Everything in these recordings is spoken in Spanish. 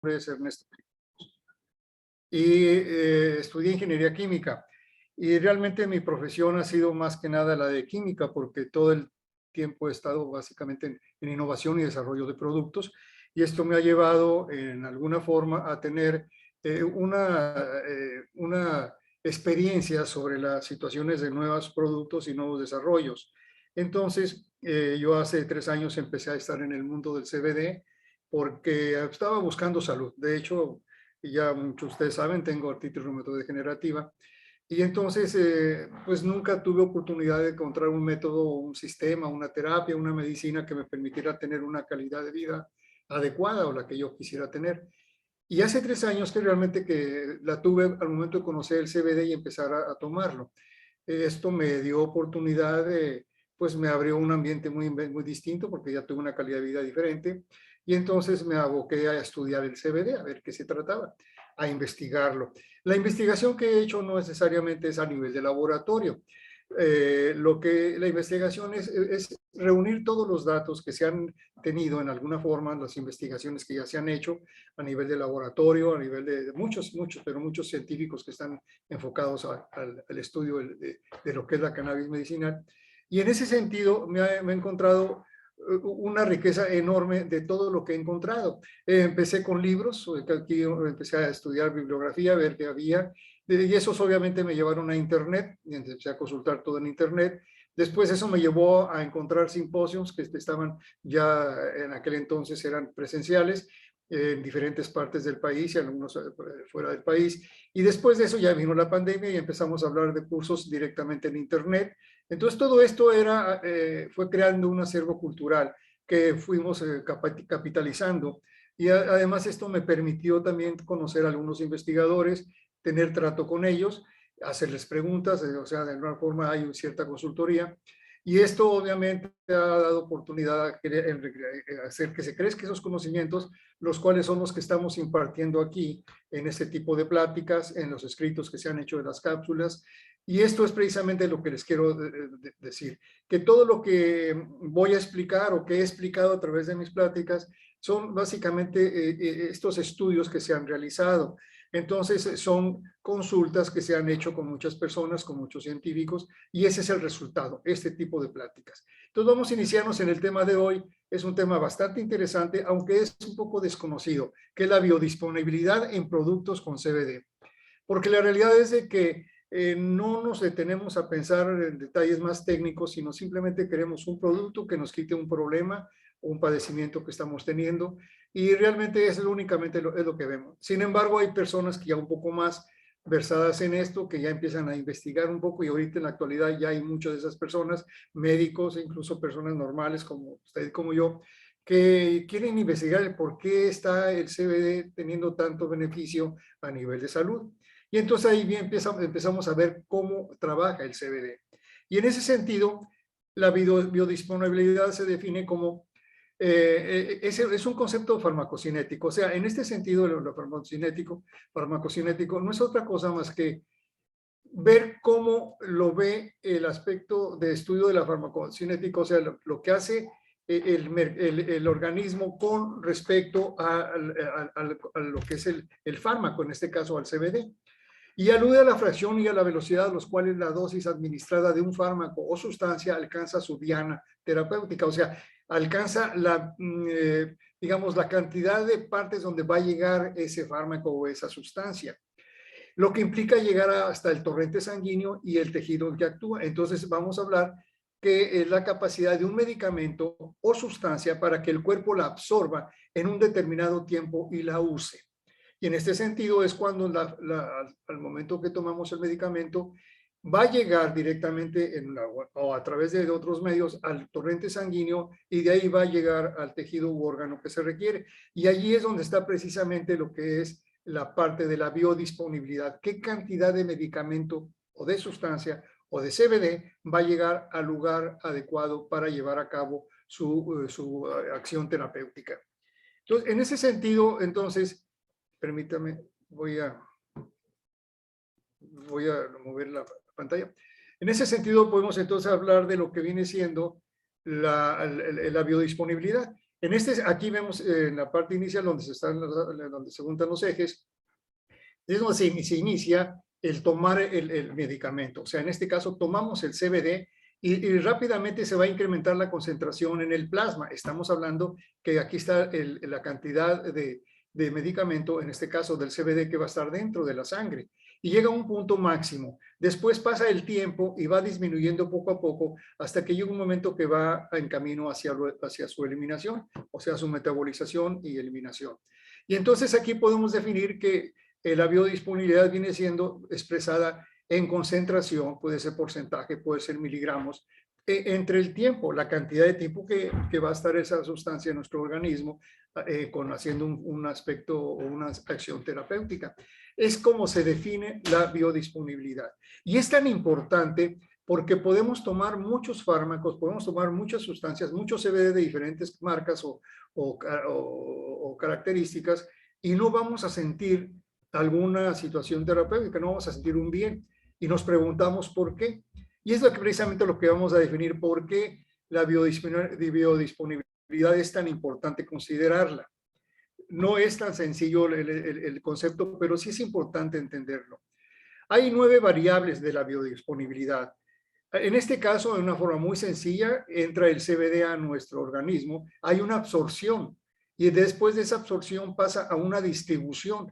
es Ernesto y estudié ingeniería química. Y realmente mi profesión ha sido más que nada la de química, porque todo el tiempo he estado básicamente en innovación y desarrollo de productos, y esto me ha llevado en alguna forma a tener una experiencia sobre las situaciones de nuevos productos y nuevos desarrollos. Entonces, yo hace 3 años empecé a estar en el mundo del CBD porque estaba buscando salud. De hecho, ya muchos de ustedes saben, tengo artritis reumatodegenerativa y entonces, pues nunca tuve oportunidad de encontrar un método, un sistema, una terapia, una medicina que me permitiera tener una calidad de vida adecuada o la que yo quisiera tener. Y hace 3 años que realmente que la tuve al momento de conocer el CBD y empezar a tomarlo. Esto me dio oportunidad de, pues me abrió un ambiente muy distinto porque ya tuve una calidad de vida diferente. Y entonces me aboqué a estudiar el CBD, a ver qué se trataba, a investigarlo. La investigación que he hecho no necesariamente es a nivel de laboratorio. La investigación es reunir todos los datos que se han tenido en alguna forma, las investigaciones que ya se han hecho a nivel de laboratorio, a nivel de muchos científicos que están enfocados al estudio de lo que es la cannabis medicinal. Y en ese sentido me he encontrado una riqueza enorme de todo lo que he encontrado. Empecé con libros, aquí empecé a estudiar bibliografía, a ver qué había, y esos obviamente me llevaron a internet, y empecé a consultar todo en internet. Después eso me llevó a encontrar simposios que estaban ya en aquel entonces eran presenciales en diferentes partes del país y algunos fuera del país. Y después de eso ya vino la pandemia y empezamos a hablar de cursos directamente en internet. Entonces todo esto fue creando un acervo cultural que fuimos capitalizando. Y además esto me permitió también conocer a algunos investigadores, tener trato con ellos, hacerles preguntas, o sea, de alguna forma hay cierta consultoría. Y esto obviamente ha dado oportunidad a hacer que se crezcan esos conocimientos, los cuales son los que estamos impartiendo aquí en este tipo de pláticas, en los escritos que se han hecho de las cápsulas. Y esto es precisamente lo que les quiero decir, que todo lo que voy a explicar o que he explicado a través de mis pláticas son básicamente estos estudios que se han realizado. Entonces, son consultas que se han hecho con muchas personas, con muchos científicos, y ese es el resultado, este tipo de pláticas. Entonces, vamos a iniciarnos en el tema de hoy. Es un tema bastante interesante, aunque es un poco desconocido, que es la biodisponibilidad en productos con CBD. Porque la realidad es de que no nos detenemos a pensar en detalles más técnicos, sino simplemente queremos un producto que nos quite un problema o un padecimiento que estamos teniendo, y realmente es únicamente es lo que vemos. Sin embargo, hay personas que ya un poco más versadas en esto, que ya empiezan a investigar un poco, y ahorita en la actualidad ya hay muchas de esas personas, médicos e incluso personas normales como usted y como yo, que quieren investigar el por qué está el CBD teniendo tanto beneficio a nivel de salud. Y entonces ahí bien empezamos a ver cómo trabaja el CBD. Y en ese sentido, la biodisponibilidad se define como, es un concepto farmacocinético. O sea, en este sentido, lo farmacocinético no es otra cosa más que ver cómo lo ve el aspecto de estudio de la farmacocinética, o sea, lo que hace el organismo con respecto a lo que es el fármaco, en este caso al CBD. Y alude a la fracción y a la velocidad a los cuales la dosis administrada de un fármaco o sustancia alcanza su diana terapéutica, o sea, alcanza digamos, la cantidad de partes donde va a llegar ese fármaco o esa sustancia, lo que implica llegar hasta el torrente sanguíneo y el tejido que actúa. Entonces vamos a hablar que es la capacidad de un medicamento o sustancia para que el cuerpo la absorba en un determinado tiempo y la use. Y en este sentido es cuando al momento que tomamos el medicamento va a llegar directamente o a través de otros medios al torrente sanguíneo, y de ahí va a llegar al tejido u órgano que se requiere. Y allí es donde está precisamente lo que es la parte de la biodisponibilidad. ¿Qué cantidad de medicamento o de sustancia o de CBD va a llegar al lugar adecuado para llevar a cabo su acción terapéutica? Entonces, en ese sentido, entonces, permítame, voy a mover la pantalla. En ese sentido, podemos entonces hablar de lo que viene siendo la biodisponibilidad. Aquí vemos en la parte inicial donde se juntan los ejes, es donde se inicia el tomar el medicamento. O sea, en este caso tomamos el CBD y rápidamente se va a incrementar la concentración en el plasma. Estamos hablando que aquí está la cantidad de medicamento, en este caso del CBD, que va a estar dentro de la sangre. Y llega a un punto máximo. Después pasa el tiempo y va disminuyendo poco a poco hasta que llega un momento que va en camino hacia su eliminación, o sea, su metabolización y eliminación. Y entonces aquí podemos definir que la biodisponibilidad viene siendo expresada en concentración, puede ser porcentaje, puede ser miligramos, entre el tiempo, la cantidad de tiempo que va a estar esa sustancia en nuestro organismo haciendo un aspecto o una acción terapéutica. Es como se define la biodisponibilidad. Y es tan importante porque podemos tomar muchos fármacos, podemos tomar muchas sustancias, muchos CBD de diferentes marcas o características y no vamos a sentir alguna situación terapéutica, no vamos a sentir un bien y nos preguntamos por qué. Y es precisamente lo que vamos a definir, por qué la biodisponibilidad es tan importante considerarla. No es tan sencillo el concepto, pero sí es importante entenderlo. Hay 9 variables de la biodisponibilidad. En este caso, de una forma muy sencilla, entra el CBD a nuestro organismo, hay una absorción y después de esa absorción pasa a una distribución.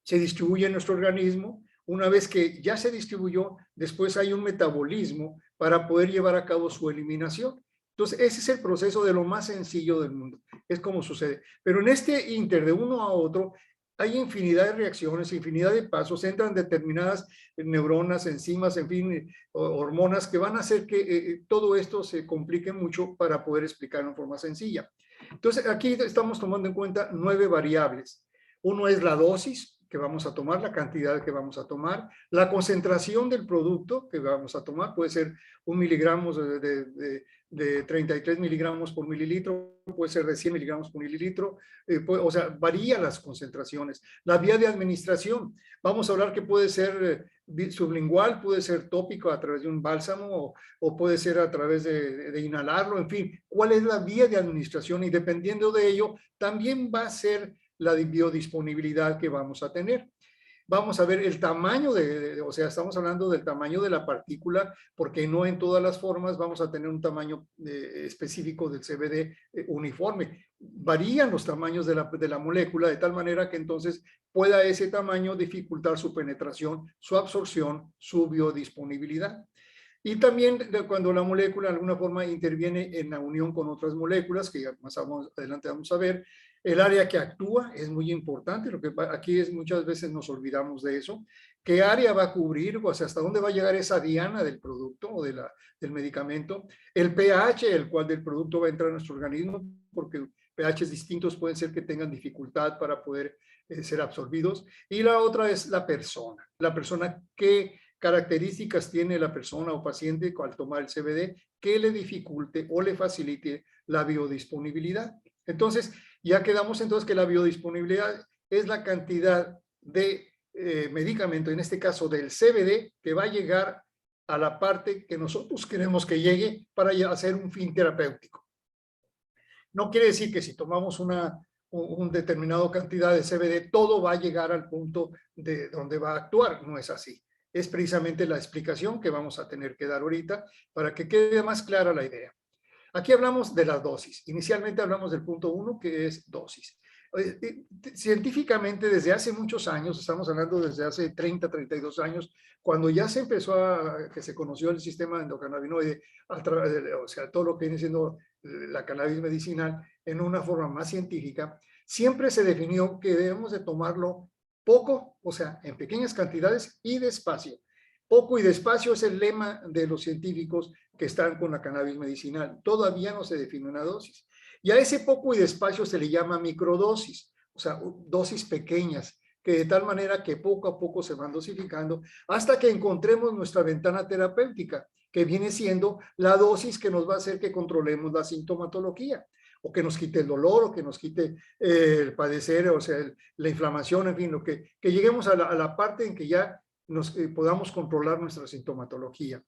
Se distribuye en nuestro organismo. Una vez que ya se distribuyó, después hay un metabolismo para poder llevar a cabo su eliminación. Entonces, ese es el proceso de lo más sencillo del mundo. Es como sucede. Pero en este inter de uno a otro, hay infinidad de reacciones, infinidad de pasos, entran determinadas neuronas, enzimas, en fin, hormonas que van a hacer que todo esto se complique mucho para poder explicarlo en forma sencilla. Entonces, aquí estamos tomando en cuenta 9 variables. Uno es la dosis que vamos a tomar, la cantidad que vamos a tomar, la concentración del producto que vamos a tomar, puede ser 1 miligramo de 33 miligramos por mililitro, puede ser de 100 miligramos por mililitro, o sea, varía las concentraciones. La vía de administración, vamos a hablar que puede ser sublingual, puede ser tópico a través de un bálsamo o puede ser a través de inhalarlo, en fin, cuál es la vía de administración y dependiendo de ello, también va a ser la biodisponibilidad que vamos a tener. Vamos a ver el tamaño o sea, estamos hablando del tamaño de la partícula, porque no en todas las formas vamos a tener un tamaño específico del CBD uniforme. Varían los tamaños de la molécula de tal manera que entonces pueda ese tamaño dificultar su penetración, su absorción, su biodisponibilidad. Y también cuando la molécula de alguna forma interviene en la unión con otras moléculas, que ya más adelante vamos a ver, el área que actúa es muy importante, lo que aquí es muchas veces nos olvidamos de eso, qué área va a cubrir, o sea, hasta dónde va a llegar esa diana del producto o del medicamento, el pH, el cual del producto va a entrar a nuestro organismo, porque pHs distintos pueden ser que tengan dificultad para poder ser absorbidos, y la otra es la persona que características tiene la persona o paciente al tomar el CBD que le dificulte o le facilite la biodisponibilidad. Entonces, ya quedamos entonces que la biodisponibilidad es la cantidad de medicamento, en este caso del CBD, que va a llegar a la parte que nosotros queremos que llegue para hacer un fin terapéutico. No quiere decir que si tomamos un determinado cantidad de CBD, todo va a llegar al punto de donde va a actuar. No es así. Es precisamente la explicación que vamos a tener que dar ahorita para que quede más clara la idea. Aquí hablamos de la dosis. Inicialmente hablamos del punto 1, que es dosis. Científicamente, desde hace muchos años, estamos hablando desde hace 30, 32 años, cuando ya se empezó que se conoció el sistema endocannabinoide, o sea, todo lo que viene siendo la cannabis medicinal en una forma más científica, siempre se definió que debemos de tomarlo poco, o sea, en pequeñas cantidades y despacio. Poco y despacio es el lema de los científicos que están con la cannabis medicinal. Todavía no se define una dosis. Y a ese poco y despacio se le llama microdosis, o sea, dosis pequeñas, que de tal manera que poco a poco se van dosificando hasta que encontremos nuestra ventana terapéutica, que viene siendo la dosis que nos va a hacer que controlemos la sintomatología, o que nos quite el dolor, o que nos quite el padecer, o sea, la inflamación, en fin, que lleguemos a la parte en que ya podamos controlar nuestra sintomatología.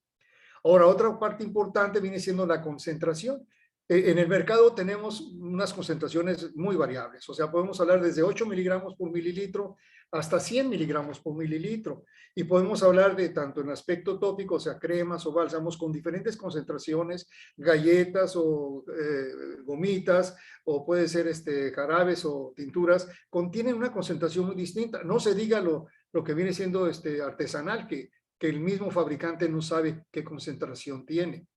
Ahora, otra parte importante viene siendo la concentración. En el mercado tenemos unas concentraciones muy variables, o sea, podemos hablar desde 8 miligramos por mililitro hasta 100 miligramos por mililitro, y podemos hablar de tanto en aspecto tópico, o sea, cremas o bálsamos con diferentes concentraciones, galletas o gomitas, o puede ser jarabes o tinturas, contienen una concentración muy distinta. No se diga lo que viene siendo artesanal, que el mismo fabricante no sabe qué concentración tiene.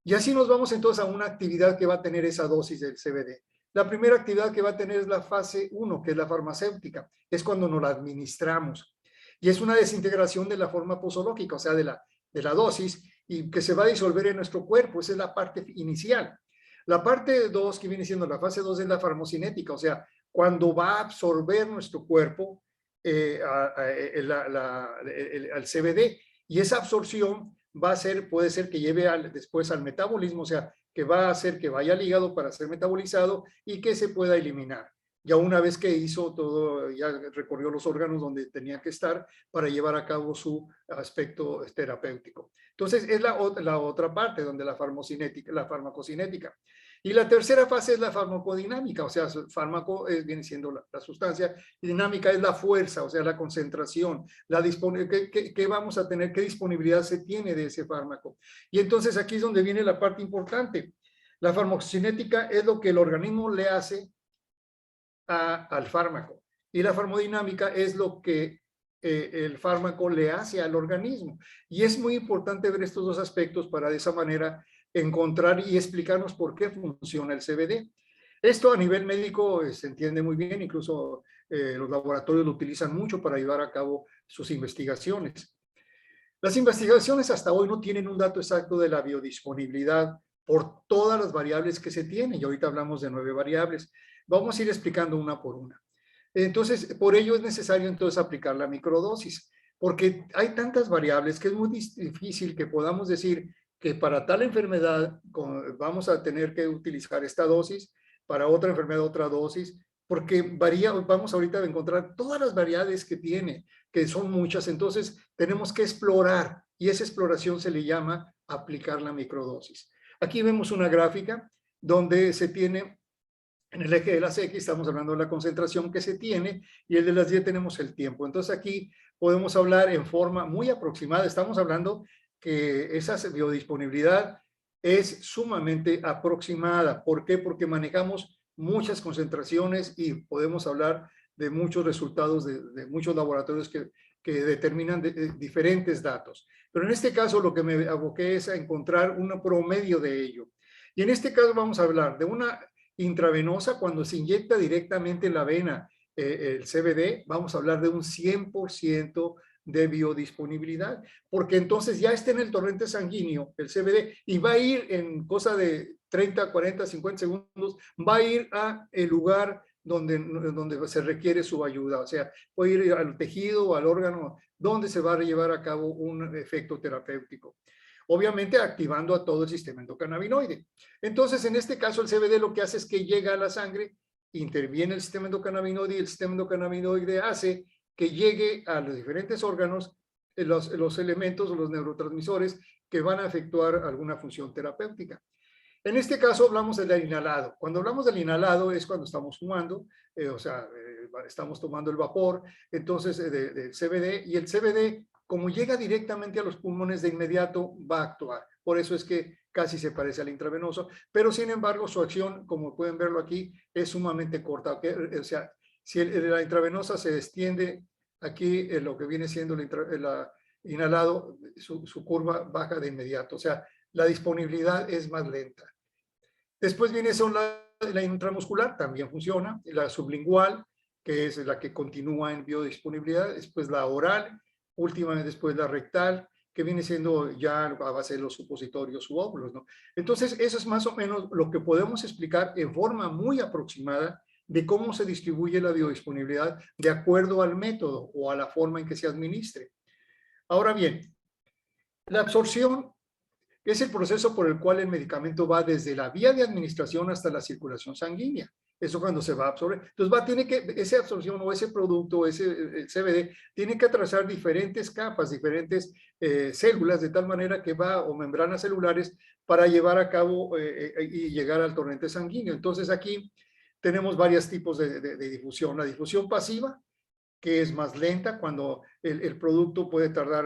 Y así nos vamos entonces a una actividad que va a tener esa dosis del CBD. La primera actividad que va a tener es la fase 1, que es la farmacéutica. Es cuando nos la administramos. Y es una desintegración de la forma posológica, o sea, de la dosis, y que se va a disolver en nuestro cuerpo. Esa es la parte inicial. La parte 2, que viene siendo la fase 2, es la farmacocinética, o sea, cuando va a absorber nuestro cuerpo al CBD. Y esa absorción va a ser, puede ser que lleve después al metabolismo, o sea, que va a hacer que vaya al hígado para ser metabolizado y que se pueda eliminar. Ya una vez que hizo todo, ya recorrió los órganos donde tenía que estar para llevar a cabo su aspecto terapéutico. Entonces, es la otra parte donde la farmacocinética. Y la tercera fase es la farmacodinámica, o sea, fármaco viene siendo la sustancia, y dinámica es la fuerza, o sea, la concentración, qué vamos a tener, qué disponibilidad se tiene de ese fármaco. Y entonces aquí es donde viene la parte importante. La farmacocinética es lo que el organismo le hace al fármaco, y la farmacodinámica es lo que el fármaco le hace al organismo. Y es muy importante ver estos dos aspectos para de esa manera encontrar y explicarnos por qué funciona el CBD. Esto a nivel médico se entiende muy bien, incluso los laboratorios lo utilizan mucho para llevar a cabo sus investigaciones. Las investigaciones hasta hoy no tienen un dato exacto de la biodisponibilidad por todas las variables que se tienen, y ahorita hablamos de 9 variables. Vamos a ir explicando una por una. Entonces, por ello es necesario entonces aplicar la microdosis, porque hay tantas variables que es muy difícil que podamos decir que para tal enfermedad vamos a tener que utilizar esta dosis, para otra enfermedad otra dosis, porque varía, vamos ahorita a encontrar todas las variables que tiene, que son muchas, entonces tenemos que explorar, y esa exploración se le llama aplicar la microdosis. Aquí vemos una gráfica donde se tiene en el eje de las X, estamos hablando de la concentración que se tiene, y el de las Y tenemos el tiempo. Entonces aquí podemos hablar en forma muy aproximada. Estamos hablando que esa biodisponibilidad es sumamente aproximada. ¿Por qué? Porque manejamos muchas concentraciones y podemos hablar de muchos resultados de muchos laboratorios que determinan diferentes datos. Pero en este caso lo que me aboqué es a encontrar un promedio de ello. Y en este caso vamos a hablar de una intravenosa, cuando se inyecta directamente en la vena el CBD, vamos a hablar de un 100% de biodisponibilidad, porque entonces ya está en el torrente sanguíneo el CBD y va a ir en cosa de 30, 40, 50 segundos, va a ir a el lugar donde se requiere su ayuda, o sea, puede ir al tejido o al órgano donde se va a llevar a cabo un efecto terapéutico, obviamente activando a todo el sistema endocannabinoide. Entonces, en este caso, el CBD lo que hace es que llega a la sangre, interviene el sistema endocannabinoide, y el sistema endocannabinoide hace que llegue a los diferentes órganos los elementos o los neurotransmisores que van a efectuar alguna función terapéutica. En este caso hablamos del inhalado. Cuando hablamos del inhalado es cuando estamos fumando, estamos tomando el vapor, entonces del CBD, y el CBD, como llega directamente a los pulmones de inmediato, va a actuar. Por eso es que casi se parece al intravenoso, pero sin embargo su acción, como pueden verlo aquí, es sumamente corta. O sea, si la intravenosa se extiende aquí, lo que viene siendo el inhalado, su curva baja de inmediato. O sea, la disponibilidad es más lenta. Después viene la intramuscular, también funciona, la sublingual, que es la que continúa en biodisponibilidad, después la oral, últimamente después la rectal, que viene siendo ya a base de los supositorios u óvulos, ¿no? Entonces, eso es más o menos lo que podemos explicar en forma muy aproximada de cómo se distribuye la biodisponibilidad de acuerdo al método o a la forma en que se administre. Ahora bien, la absorción es el proceso por el cual el medicamento va desde la vía de administración hasta la circulación sanguínea. Eso cuando se va a absorber. Entonces esa absorción o ese producto, el CBD, tiene que atravesar diferentes capas, diferentes células, de tal manera que va, o membranas celulares, para llevar a cabo y llegar al torrente sanguíneo. Entonces aquí tenemos varios tipos de difusión. La difusión pasiva, que es más lenta, cuando el producto puede tardar,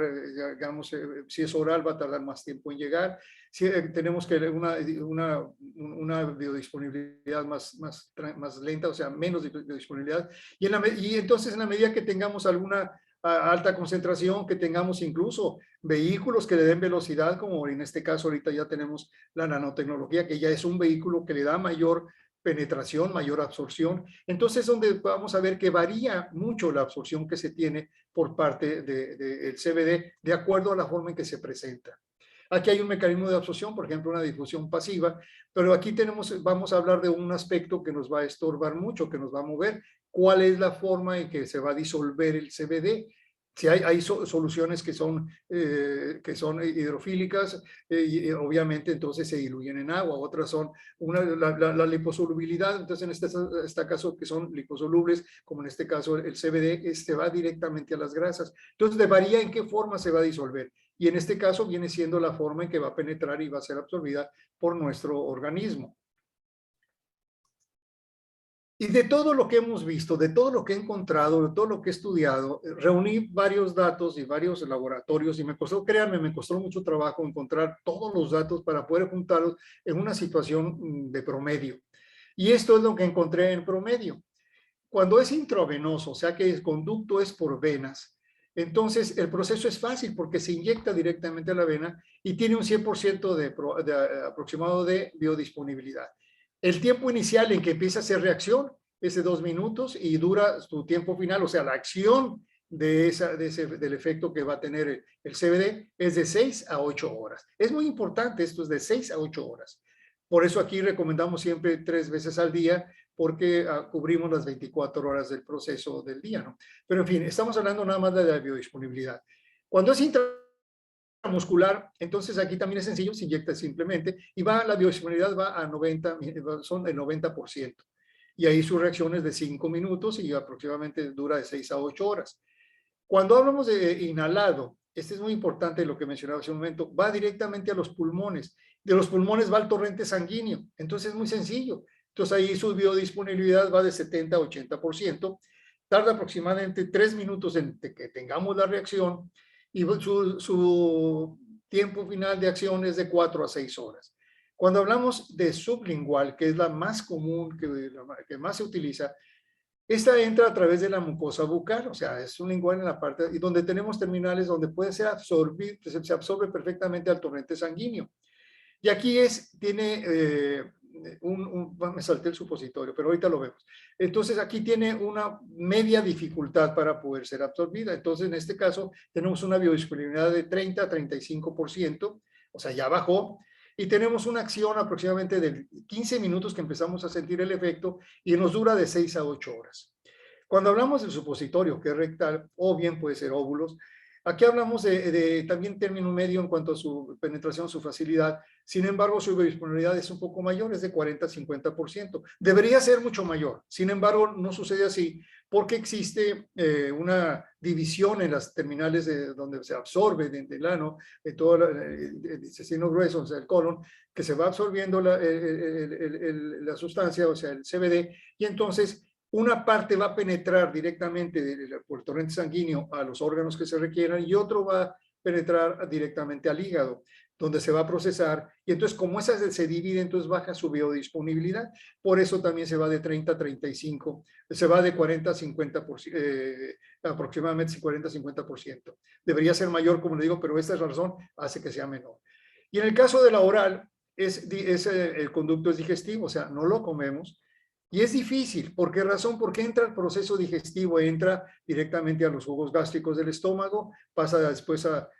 digamos, si es oral va a tardar más tiempo en llegar. Si, tenemos que una biodisponibilidad más lenta, o sea, menos biodisponibilidad. Y entonces en la medida que tengamos alguna alta concentración, que tengamos incluso vehículos que le den velocidad, como en este caso ahorita ya tenemos la nanotecnología, que ya es un vehículo que le da mayor penetración, mayor absorción. Entonces, donde vamos a ver que varía mucho la absorción que se tiene por parte del CBD de acuerdo a la forma en que se presenta. Aquí hay un mecanismo de absorción, por ejemplo, una difusión pasiva, pero aquí vamos a hablar de un aspecto que nos va a estorbar mucho, que nos va a mover. ¿Cuál es la forma en que se va a disolver el CBD? Si hay soluciones que son hidrofílicas, y obviamente entonces se diluyen en agua. Otras son la liposolubilidad, entonces en este caso que son liposolubles, como en este caso el CBD, va directamente a las grasas. Entonces varía en qué forma se va a disolver. Y en este caso viene siendo la forma en que va a penetrar y va a ser absorbida por nuestro organismo. Y de todo lo que hemos visto, de todo lo que he encontrado, de todo lo que he estudiado, reuní varios datos y varios laboratorios y me costó, créanme, me costó mucho trabajo encontrar todos los datos para poder juntarlos en una situación de promedio. Y esto es lo que encontré en promedio. Cuando es intravenoso, o sea que el conducto es por venas, entonces el proceso es fácil porque se inyecta directamente a la vena y tiene un 100% aproximado de biodisponibilidad. El tiempo inicial en que empieza a hacer reacción es de 2 minutos y dura su tiempo final, o sea, la acción del efecto que va a tener el CBD es de 6 a 8 horas. Es muy importante, esto es de 6 a 8 horas. Por eso aquí recomendamos siempre 3 veces al día, porque cubrimos las 24 horas del proceso del día, ¿no? Pero en fin, estamos hablando nada más de la biodisponibilidad. Cuando es intramuscular, entonces aquí también es sencillo, se inyecta simplemente y la biodisponibilidad va a 90, son el 90%. Y ahí su reacción es de 5 minutos y aproximadamente dura de 6 a 8 horas. Cuando hablamos de inhalado, este es muy importante lo que mencionaba hace un momento, va directamente a los pulmones. De los pulmones va al torrente sanguíneo. Entonces es muy sencillo. Entonces ahí su biodisponibilidad va de 70 a 80%. Tarda aproximadamente 3 minutos en que tengamos la reacción y su tiempo final de acción es de 4 a 6 horas. Cuando hablamos de sublingual, que es la más común, que más se utiliza, esta entra a través de la mucosa bucal, o sea, es un lingual en la parte, y donde tenemos terminales donde puede ser absorbido, se absorbe perfectamente al torrente sanguíneo. Y aquí tiene me salté el supositorio, pero ahorita lo vemos. Entonces aquí tiene una media dificultad para poder ser absorbida. Entonces en este caso tenemos una biodisponibilidad de 30 a 35%, o sea, ya bajó, y tenemos una acción aproximadamente de 15 minutos que empezamos a sentir el efecto y nos dura de 6 a 8 horas. Cuando hablamos del supositorio, que es rectal, o bien puede ser óvulos, aquí hablamos de también término medio en cuanto a su penetración, su facilidad. Sin embargo, su biodisponibilidad es un poco mayor, es de 40 a 50%. Debería ser mucho mayor. Sin embargo, no sucede así porque existe una división en las terminales donde se absorbe del ano, de todo el intestino grueso, o sea, el colon, que se va absorbiendo la sustancia, o sea, el CBD, y entonces una parte va a penetrar directamente por el torrente sanguíneo a los órganos que se requieran y otro va a penetrar directamente al hígado, donde se va a procesar. Y entonces, como esa se divide, entonces baja su biodisponibilidad. Por eso también se va de 30 a 35, se va de 40 a 50%, aproximadamente 40 a 50%. Debería ser mayor, como le digo, pero esta razón hace que sea menor. Y en el caso de la oral, el conducto es digestivo, o sea, no lo comemos. Y es difícil. ¿Por qué razón? Porque entra el proceso digestivo, entra directamente a los jugos gástricos del estómago, pasa después a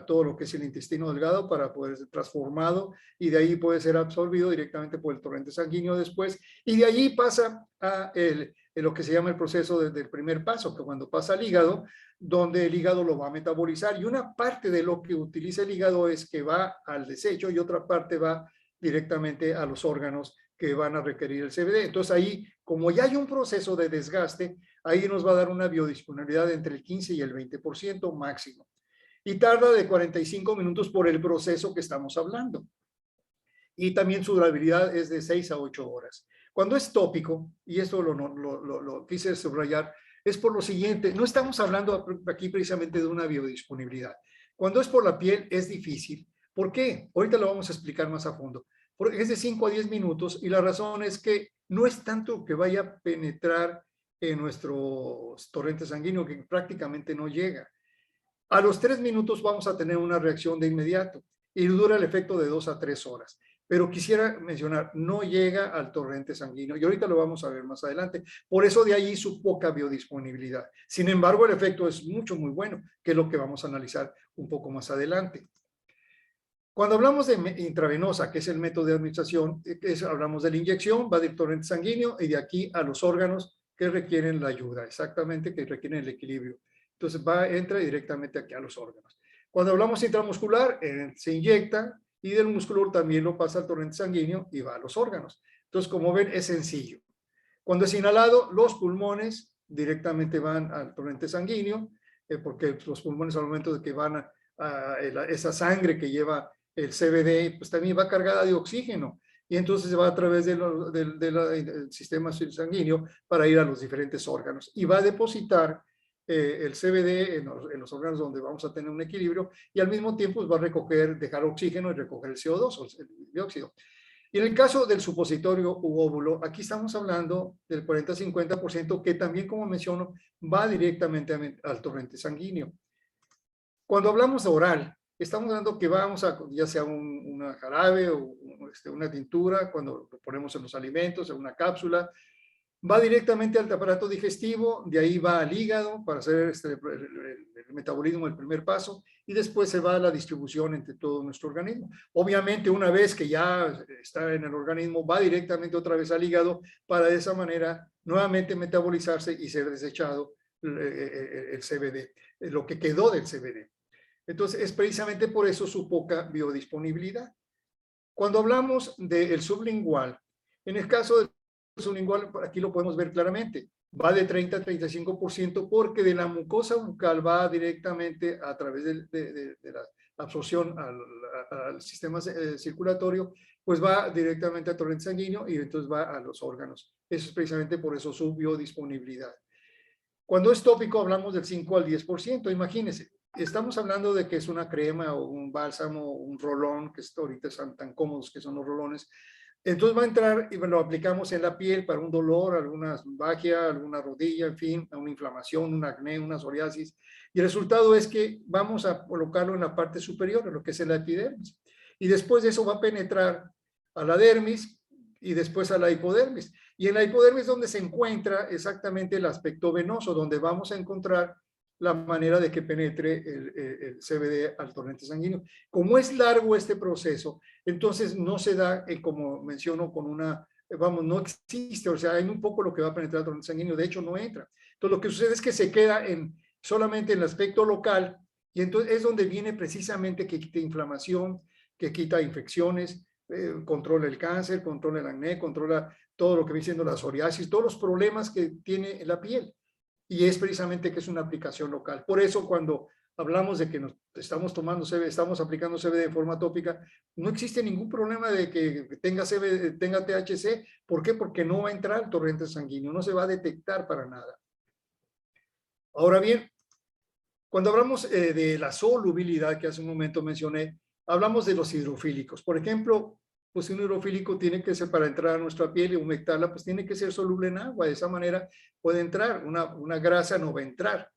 todo lo que es el intestino delgado para poder ser transformado y de ahí puede ser absorbido directamente por el torrente sanguíneo después y de allí pasa a lo que se llama el proceso del primer paso, que cuando pasa al hígado, donde el hígado lo va a metabolizar y una parte de lo que utiliza el hígado es que va al desecho y otra parte va directamente a los órganos que van a requerir el CBD. Entonces ahí, como ya hay un proceso de desgaste, ahí nos va a dar una biodisponibilidad entre el 15 y el 20% máximo. Y tarda de 45 minutos por el proceso que estamos hablando. Y también su durabilidad es de 6 a 8 horas. Cuando es tópico, y esto lo quise subrayar, es por lo siguiente, no estamos hablando aquí precisamente de una biodisponibilidad. Cuando es por la piel es difícil. ¿Por qué? Ahorita lo vamos a explicar más a fondo. Porque es de 5 a 10 minutos y la razón es que no es tanto que vaya a penetrar en nuestro torrente sanguíneo, que prácticamente no llega. A los 3 minutos vamos a tener una reacción de inmediato y dura el efecto de 2 a 3 horas. Pero quisiera mencionar, no llega al torrente sanguíneo y ahorita lo vamos a ver más adelante. Por eso de ahí su poca biodisponibilidad. Sin embargo, el efecto es muy bueno, que es lo que vamos a analizar un poco más adelante. Cuando hablamos de intravenosa, que es el método de administración, hablamos de la inyección, va del torrente sanguíneo y de aquí a los órganos que requieren la ayuda, exactamente, que requieren el equilibrio. Entonces entra directamente aquí a los órganos. Cuando hablamos intramuscular, se inyecta y del músculo también lo pasa al torrente sanguíneo y va a los órganos. Entonces, como ven, es sencillo. Cuando es inhalado, los pulmones directamente van al torrente sanguíneo, porque los pulmones al momento de que van a esa sangre que lleva el CBD, pues también va cargada de oxígeno y entonces se va a través del sistema sanguíneo para ir a los diferentes órganos y va a depositar el CBD en los órganos donde vamos a tener un equilibrio y al mismo tiempo pues, va a recoger, dejar oxígeno y recoger el CO2 o el dióxido. Y en el caso del supositorio u óvulo, aquí estamos hablando del 40-50% que también, como menciono, va directamente al torrente sanguíneo. Cuando hablamos de oral, estamos hablando que vamos a, ya sea una jarabe o una tintura, cuando lo ponemos en los alimentos, en una cápsula, va directamente al aparato digestivo, de ahí va al hígado para hacer el metabolismo, el primer paso, y después se va a la distribución entre todo nuestro organismo. Obviamente, una vez que ya está en el organismo, va directamente otra vez al hígado para de esa manera nuevamente metabolizarse y ser desechado el CBD, lo que quedó del CBD. Entonces, es precisamente por eso su poca biodisponibilidad. Cuando hablamos del sublingual, en el caso del sublingual, aquí lo podemos ver claramente, va de 30 a 35% porque de la mucosa bucal va directamente a través de la absorción al sistema circulatorio, pues va directamente al torrente sanguíneo y entonces va a los órganos. Eso es precisamente por eso su biodisponibilidad. Cuando es tópico hablamos del 5 al 10%, imagínense. Estamos hablando de que es una crema o un bálsamo, un rolón, que ahorita son tan cómodos que son los rolones. Entonces va a entrar y lo aplicamos en la piel para un dolor, alguna vagia, alguna rodilla, en fin, una inflamación, un acné, una psoriasis. Y el resultado es que vamos a colocarlo en la parte superior, en lo que es la epidermis. Y después de eso va a penetrar a la dermis y después a la hipodermis. Y en la hipodermis es donde se encuentra exactamente el aspecto venoso, donde vamos a encontrar la manera de que penetre el CBD al torrente sanguíneo. Como es largo este proceso, entonces no se da, como menciono, con una, vamos, no existe, o sea, hay un poco lo que va a penetrar al torrente sanguíneo, de hecho no entra. Entonces lo que sucede es que se queda solamente en el aspecto local y entonces es donde viene precisamente que quita inflamación, que quita infecciones, controla el cáncer, controla el acné, controla todo lo que viene siendo la psoriasis, todos los problemas que tiene la piel. Y es precisamente que es una aplicación local. Por eso cuando hablamos de que nos estamos tomando CBD, estamos aplicando CBD de forma tópica, no existe ningún problema de que tenga CBD, tenga THC. ¿Por qué? Porque no va a entrar al torrente sanguíneo, no se va a detectar para nada. Ahora bien, cuando hablamos de la solubilidad que hace un momento mencioné, hablamos de los hidrofílicos. Por ejemplo, pues un hidrofílico tiene que ser, para entrar a nuestra piel y humectarla, pues tiene que ser soluble en agua. De esa manera puede entrar. Una grasa no va a entrar.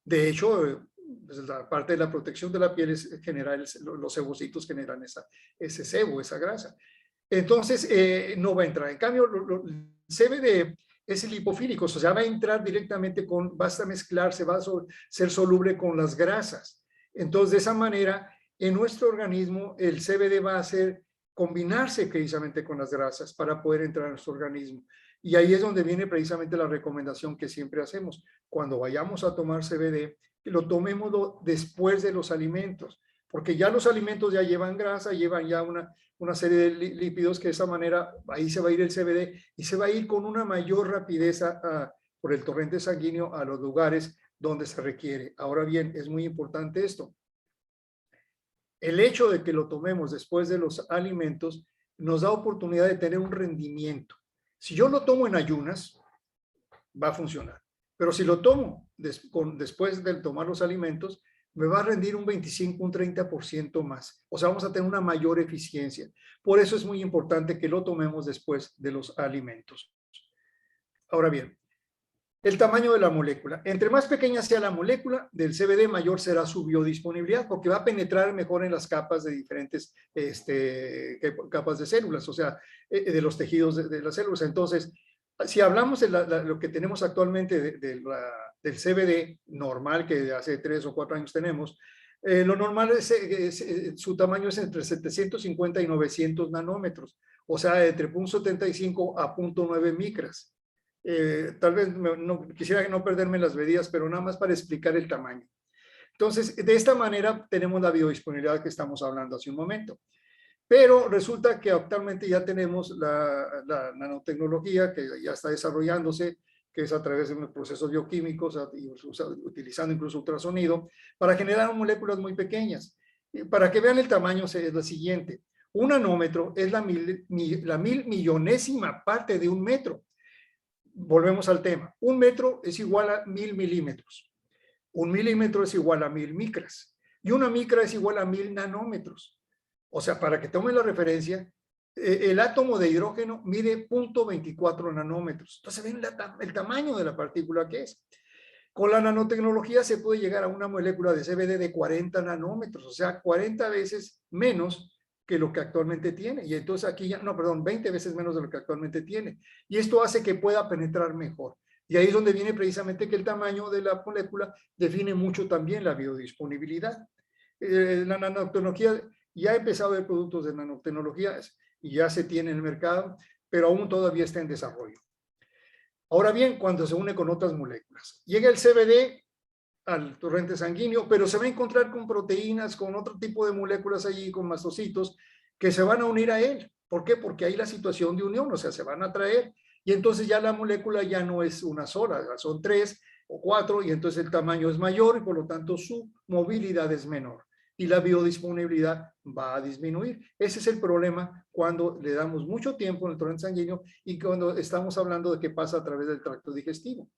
De hecho, pues la parte de la protección de la piel es generar, los sebocitos generan ese sebo, esa grasa. Entonces, no va a entrar. En cambio, el CBD es el lipofílico, o sea, va a entrar directamente basta mezclarse, va a ser soluble con las grasas. Entonces, de esa manera, en nuestro organismo, el CBD va a combinarse precisamente con las grasas para poder entrar a nuestro organismo. Y ahí es donde viene precisamente la recomendación que siempre hacemos. Cuando vayamos a tomar CBD, que lo tomemos después de los alimentos. porque ya los alimentos ya llevan grasa, llevan ya una serie de lípidos que de esa manera ahí se va a ir el CBD y se va a ir con una mayor rapidez por el torrente sanguíneo a los lugares donde se requiere. Ahora bien, es muy importante esto. El hecho de que lo tomemos después de los alimentos nos da oportunidad de tener un rendimiento. Si yo lo tomo en ayunas, va a funcionar. Pero si lo tomo después de tomar los alimentos, me va a rendir un 25, un 30% más. O sea, vamos a tener una mayor eficiencia. Por eso es muy importante que lo tomemos después de los alimentos. Ahora bien, el tamaño de la molécula. Entre más pequeña sea la molécula del CBD, mayor será su biodisponibilidad, porque va a penetrar mejor en las capas de diferentes capas de células, o sea, de los tejidos de las células. Entonces, si hablamos de lo que tenemos actualmente del CBD normal, que hace 3 o 4 años tenemos, lo normal su tamaño es entre 750 y 900 nanómetros, o sea, entre 0.75 a 0.9 micras. Tal vez quisiera no perderme las medidas, pero nada más para explicar el tamaño. Entonces, de esta manera tenemos la biodisponibilidad que estamos hablando hace un momento. Pero resulta que actualmente ya tenemos la nanotecnología que ya está desarrollándose, que es a través de unos procesos bioquímicos, utilizando incluso ultrasonido, para generar moléculas muy pequeñas. Para que vean el tamaño es lo siguiente. Un nanómetro es la mil millonésima parte de un metro. Volvemos al tema. Un metro es igual a 1000 milímetros. Un milímetro es igual a 1000 micras. Y una micra es igual a 1000 nanómetros. O sea, para que tomen la referencia, el átomo de hidrógeno mide 0.24 nanómetros. Entonces ven el tamaño de la partícula que es. Con la nanotecnología se puede llegar a una molécula de CBD de 40 nanómetros, o sea, 40 veces menos que lo que actualmente tiene. Y entonces aquí ya, no, perdón, 20 veces menos de lo que actualmente tiene. Y esto hace que pueda penetrar mejor. Y ahí es donde viene precisamente que el tamaño de la molécula define mucho también la biodisponibilidad. La nanotecnología, ya ha empezado a haber productos de nanotecnología y ya se tiene en el mercado, pero aún todavía está en desarrollo. Ahora bien, cuando se une con otras moléculas, llega el CBD al torrente sanguíneo, pero se va a encontrar con proteínas, con otro tipo de moléculas allí, con mastocitos, que se van a unir a él. ¿Por qué? Porque hay la situación de unión, o sea, se van a atraer, y entonces ya la molécula ya no es una sola, son 3 o 4, y entonces el tamaño es mayor, y por lo tanto su movilidad es menor, y la biodisponibilidad va a disminuir. Ese es el problema cuando le damos mucho tiempo en el torrente sanguíneo y cuando estamos hablando de que pasa a través del tracto digestivo.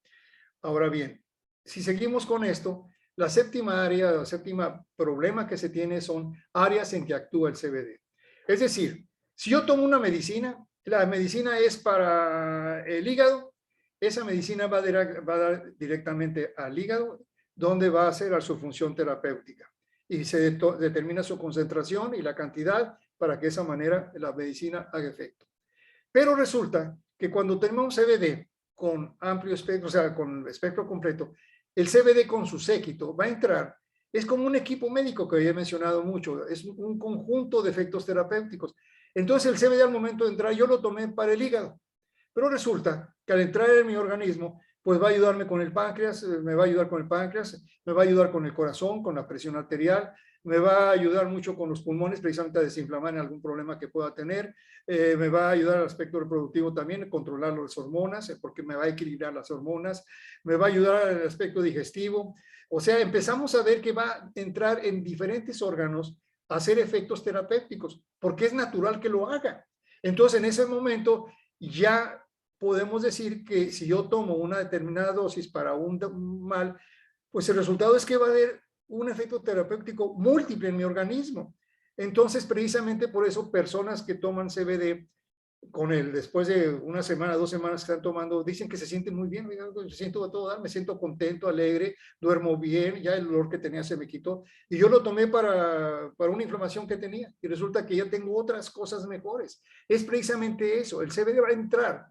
Ahora bien, si seguimos con esto, la séptima área, la séptima problema que se tiene son áreas en que actúa el CBD. Es decir, si yo tomo una medicina, la medicina es para el hígado, esa medicina va a dar directamente al hígado, donde va a hacer su función terapéutica. Y se determina su concentración y la cantidad para que de esa manera la medicina haga efecto. Pero resulta que cuando tenemos CBD con amplio espectro, o sea, con espectro completo, el CBD con su séquito va a entrar. Es como un equipo médico que había mencionado mucho, es un conjunto de efectos terapéuticos. Entonces el CBD al momento de entrar, yo lo tomé para el hígado, pero resulta que al entrar en mi organismo, pues va a ayudarme con el páncreas, me va a ayudar con el páncreas, me va a ayudar con el corazón, con la presión arterial, me va a ayudar mucho con los pulmones, precisamente a desinflamar en algún problema que pueda tener, me va a ayudar al aspecto reproductivo también, a controlar las hormonas, porque me va a equilibrar las hormonas, me va a ayudar al aspecto digestivo. O sea, empezamos a ver que va a entrar en diferentes órganos a hacer efectos terapéuticos, porque es natural que lo haga. Entonces, en ese momento ya podemos decir que si yo tomo una determinada dosis para un mal, pues el resultado es que va a haber un efecto terapéutico múltiple en mi organismo. Entonces, precisamente por eso, personas que toman CBD después de una semana, 2 semanas que están tomando, dicen que se sienten muy bien, me siento a todo dar, me siento contento, alegre, duermo bien, ya el dolor que tenía se me quitó. Y yo lo tomé para una inflamación que tenía y resulta que ya tengo otras cosas mejores. Es precisamente eso, el CBD va a entrar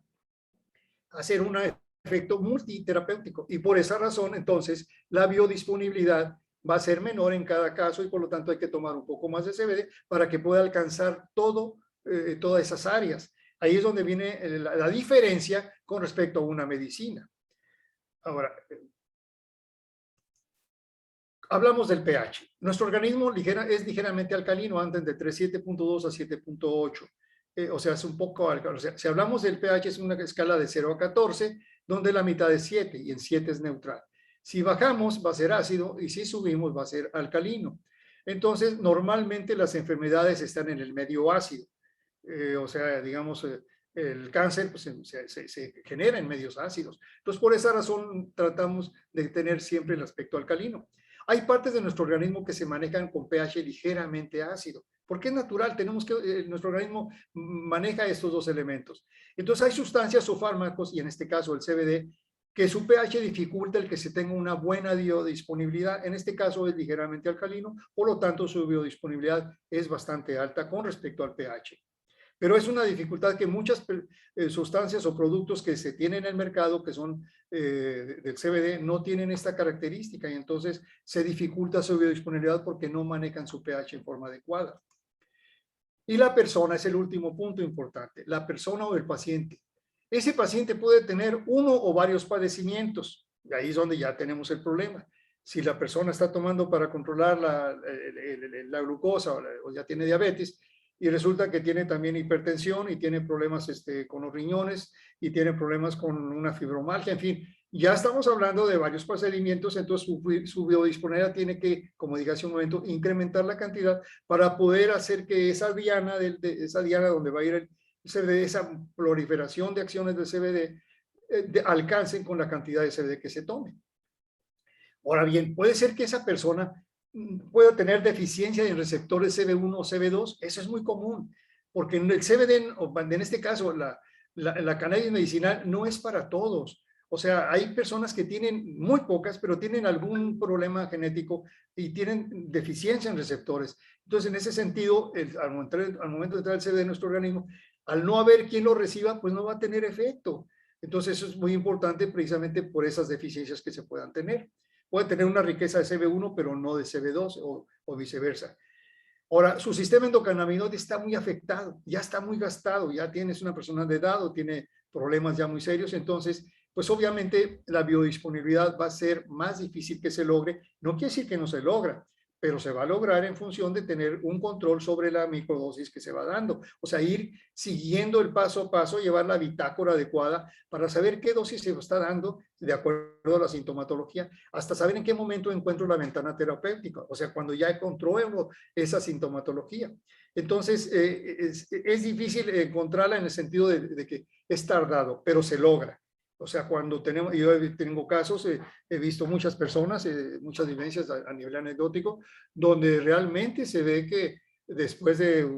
a hacer un efecto multiterapéutico y por esa razón, entonces, la biodisponibilidad va a ser menor en cada caso y por lo tanto hay que tomar un poco más de CBD para que pueda alcanzar todas esas áreas. Ahí es donde viene la diferencia con respecto a una medicina. Ahora, Hablamos del pH. Nuestro organismo es ligeramente alcalino, anda de 7.2 a 7.8. O sea, es un poco alcalino. O sea, si hablamos del pH, es una escala de 0 a 14, donde la mitad es 7 y en 7 es neutral. Si bajamos, va a ser ácido, y si subimos, va a ser alcalino. Entonces, normalmente las enfermedades están en el medio ácido. O sea, digamos, el cáncer pues, se genera en medios ácidos. Entonces, por esa razón, tratamos de tener siempre el aspecto alcalino. Hay partes de nuestro organismo que se manejan con pH ligeramente ácido, porque es natural, nuestro organismo maneja estos dos elementos. Entonces hay sustancias o fármacos, y en este caso el CBD, que su pH dificulta el que se tenga una buena biodisponibilidad. En este caso es ligeramente alcalino, por lo tanto su biodisponibilidad es bastante alta con respecto al pH. Pero es una dificultad que muchas sustancias o productos que se tienen en el mercado, que son del CBD, no tienen esta característica y entonces se dificulta su biodisponibilidad porque no manejan su pH en forma adecuada. Y la persona es el último punto importante, la persona o el paciente. Ese paciente puede tener uno o varios padecimientos, y ahí es donde ya tenemos el problema. Si la persona está tomando para controlar la glucosa o ya tiene diabetes, y resulta que tiene también hipertensión y tiene problemas con los riñones y tiene problemas con una fibromialgia, en fin, ya estamos hablando de varios procedimientos, entonces su biodisponibilidad tiene que, como dije hace un momento, incrementar la cantidad para poder hacer que esa diana, esa diana donde va a ir el CBD, esa proliferación de acciones del CBD, alcancen con la cantidad de CBD que se tome. Ahora bien, puede ser que esa persona pueda tener deficiencia en receptores CB1 o CB2, eso es muy común, porque en el CBD, en este caso, la cannabis medicinal no es para todos. O sea, hay personas que tienen muy pocas, pero tienen algún problema genético y tienen deficiencia en receptores. Entonces, en ese sentido, al momento de entrar el CBD en nuestro organismo, al no haber quien lo reciba, pues no va a tener efecto. Entonces, eso es muy importante precisamente por esas deficiencias que se puedan tener. Puede tener una riqueza de CB1, pero no de CB2 o viceversa. Ahora, su sistema endocannabinoide está muy afectado, ya está muy gastado, ya tienes una persona de edad o tiene problemas ya muy serios, entonces, pues obviamente la biodisponibilidad va a ser más difícil que se logre. No quiere decir que no se logra, pero se va a lograr en función de tener un control sobre la microdosis que se va dando. O sea, ir siguiendo el paso a paso, llevar la bitácora adecuada para saber qué dosis se está dando de acuerdo a la sintomatología, hasta saber en qué momento encuentro la ventana terapéutica. O sea, cuando ya controlo esa sintomatología. Entonces, es difícil encontrarla en el sentido de que es tardado, pero se logra. O sea, cuando yo tengo casos, he visto muchas personas, muchas vivencias a nivel anecdótico, donde realmente se ve que después de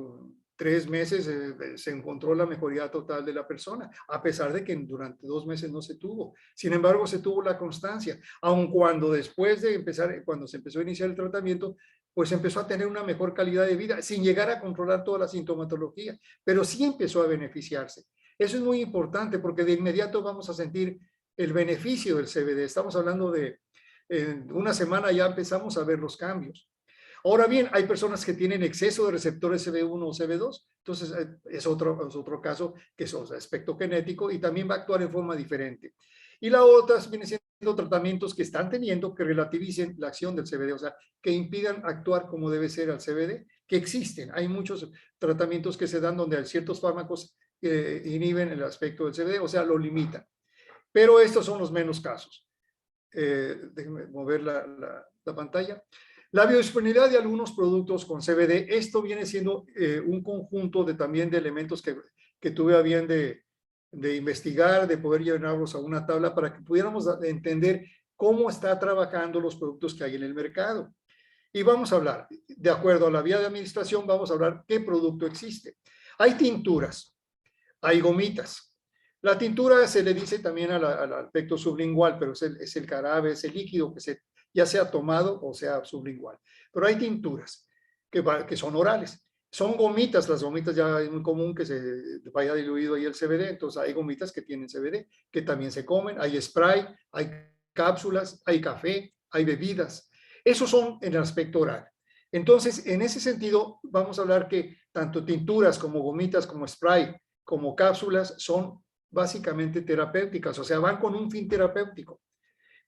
3 meses se encontró la mejoría total de la persona, a pesar de que durante 2 meses no se tuvo. Sin embargo, se tuvo la constancia, aun cuando después de empezar, cuando se empezó a iniciar el tratamiento, pues empezó a tener una mejor calidad de vida, sin llegar a controlar toda la sintomatología, pero sí empezó a beneficiarse. Eso es muy importante porque de inmediato vamos a sentir el beneficio del CBD. Estamos hablando de en una semana ya empezamos a ver los cambios. Ahora bien, hay personas que tienen exceso de receptores CB1 o CB2, entonces es otro caso que es aspecto genético y también va a actuar en forma diferente. Y la otra viene siendo tratamientos que están teniendo que relativicen la acción del CBD, o sea, que impidan actuar como debe ser al CBD, que existen. Hay muchos tratamientos que se dan donde hay ciertos fármacos que inhiben el aspecto del CBD, o sea, lo limitan. Pero estos son los menos casos. Déjenme mover la pantalla. La biodisponibilidad de algunos productos con CBD, esto viene siendo un conjunto también de elementos que tuve a bien de investigar, de poder llenarlos a una tabla para que pudiéramos entender cómo está trabajando los productos que hay en el mercado. Y vamos a hablar, de acuerdo a la vía de administración, vamos a hablar qué producto existe. Hay tinturas, hay gomitas. La tintura se le dice también al aspecto sublingual, pero es el jarabe, es el líquido que ya sea tomado o sea sublingual. Pero hay tinturas que son orales. Son gomitas, las gomitas ya es muy común que se vaya diluido ahí el CBD, entonces hay gomitas que tienen CBD, que también se comen, hay spray, hay cápsulas, hay café, hay bebidas. Esos son en el aspecto oral. Entonces, en ese sentido, vamos a hablar que tanto tinturas como gomitas, como spray, como cápsulas son básicamente terapéuticas, o sea, van con un fin terapéutico.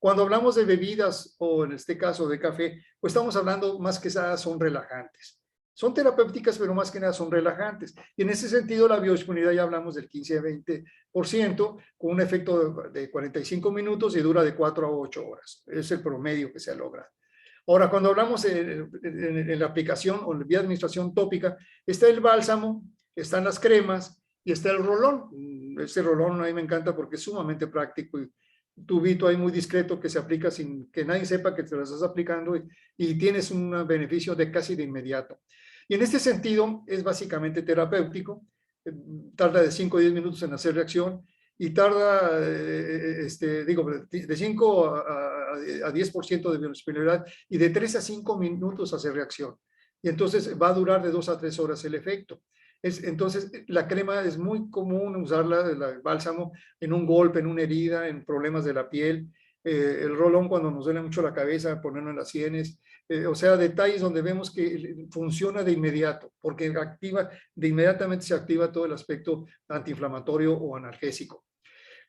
Cuando hablamos de bebidas, o en este caso de café, pues estamos hablando más que nada son relajantes. Son terapéuticas, pero más que nada son relajantes. Y en ese sentido, la biodisponibilidad ya hablamos del 15 a 20%, con un efecto de 45 minutos y dura de 4 a 8 horas. Es el promedio que se logra. Ahora, cuando hablamos en la aplicación o en vía de administración tópica, está el bálsamo, están las cremas y está el rolón. Este rolón a mí me encanta porque es sumamente práctico y tubito ahí muy discreto que se aplica sin que nadie sepa que te lo estás aplicando y tienes un beneficio de casi de inmediato. Y en este sentido es básicamente terapéutico, tarda de 5 a 10 minutos en hacer reacción y tarda, de 5 a 10% de biodisponibilidad y de 3 a 5 minutos hacer reacción. Y entonces va a durar de 2 a 3 horas el efecto. Entonces, la crema es muy común usarla, el bálsamo, en un golpe, en una herida, en problemas de la piel. El rolón cuando nos duele mucho la cabeza, ponerlo en las sienes. O sea, detalles donde vemos que funciona de inmediato, porque inmediatamente se activa todo el aspecto antiinflamatorio o analgésico.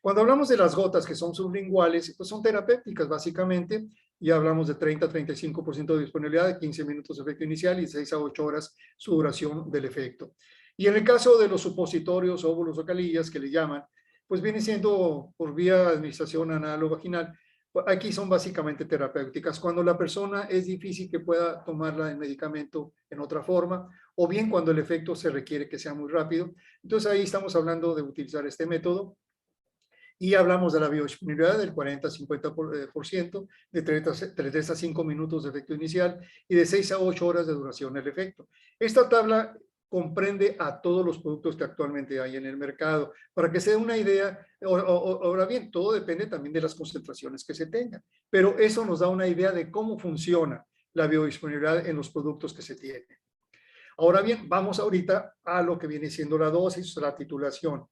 Cuando hablamos de las gotas que son sublinguales, pues son terapéuticas básicamente, y hablamos de 30 a 35% de disponibilidad, de 15 minutos de efecto inicial y 6 a 8 horas su duración del efecto. Y en el caso de los supositorios, óvulos o calillas que le llaman, pues viene siendo por vía de administración anal o vaginal. Aquí son básicamente terapéuticas. Cuando la persona es difícil que pueda tomarla el medicamento en otra forma, o bien cuando el efecto se requiere que sea muy rápido. Entonces ahí estamos hablando de utilizar este método. Y hablamos de la biodisponibilidad del 40-50%, de 3 a 5 minutos de efecto inicial y de 6 a 8 horas de duración del efecto. Esta tabla comprende a todos los productos que actualmente hay en el mercado. Para que se dé una idea, ahora bien, todo depende también de las concentraciones que se tengan, pero eso nos da una idea de cómo funciona la biodisponibilidad en los productos que se tienen. Ahora bien, vamos ahorita a lo que viene siendo la dosis, la titulación.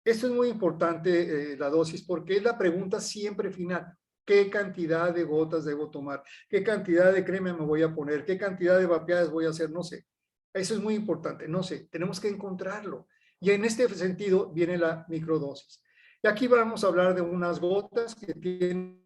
Esto es muy importante, la dosis, porque es la pregunta siempre final. ¿Qué cantidad de gotas debo tomar? ¿Qué cantidad de crema me voy a poner? ¿Qué cantidad de vapeadas voy a hacer? No sé. Eso es muy importante. No sé. Tenemos que encontrarlo. Y en este sentido viene la microdosis. Y aquí vamos a hablar de unas gotas que tienen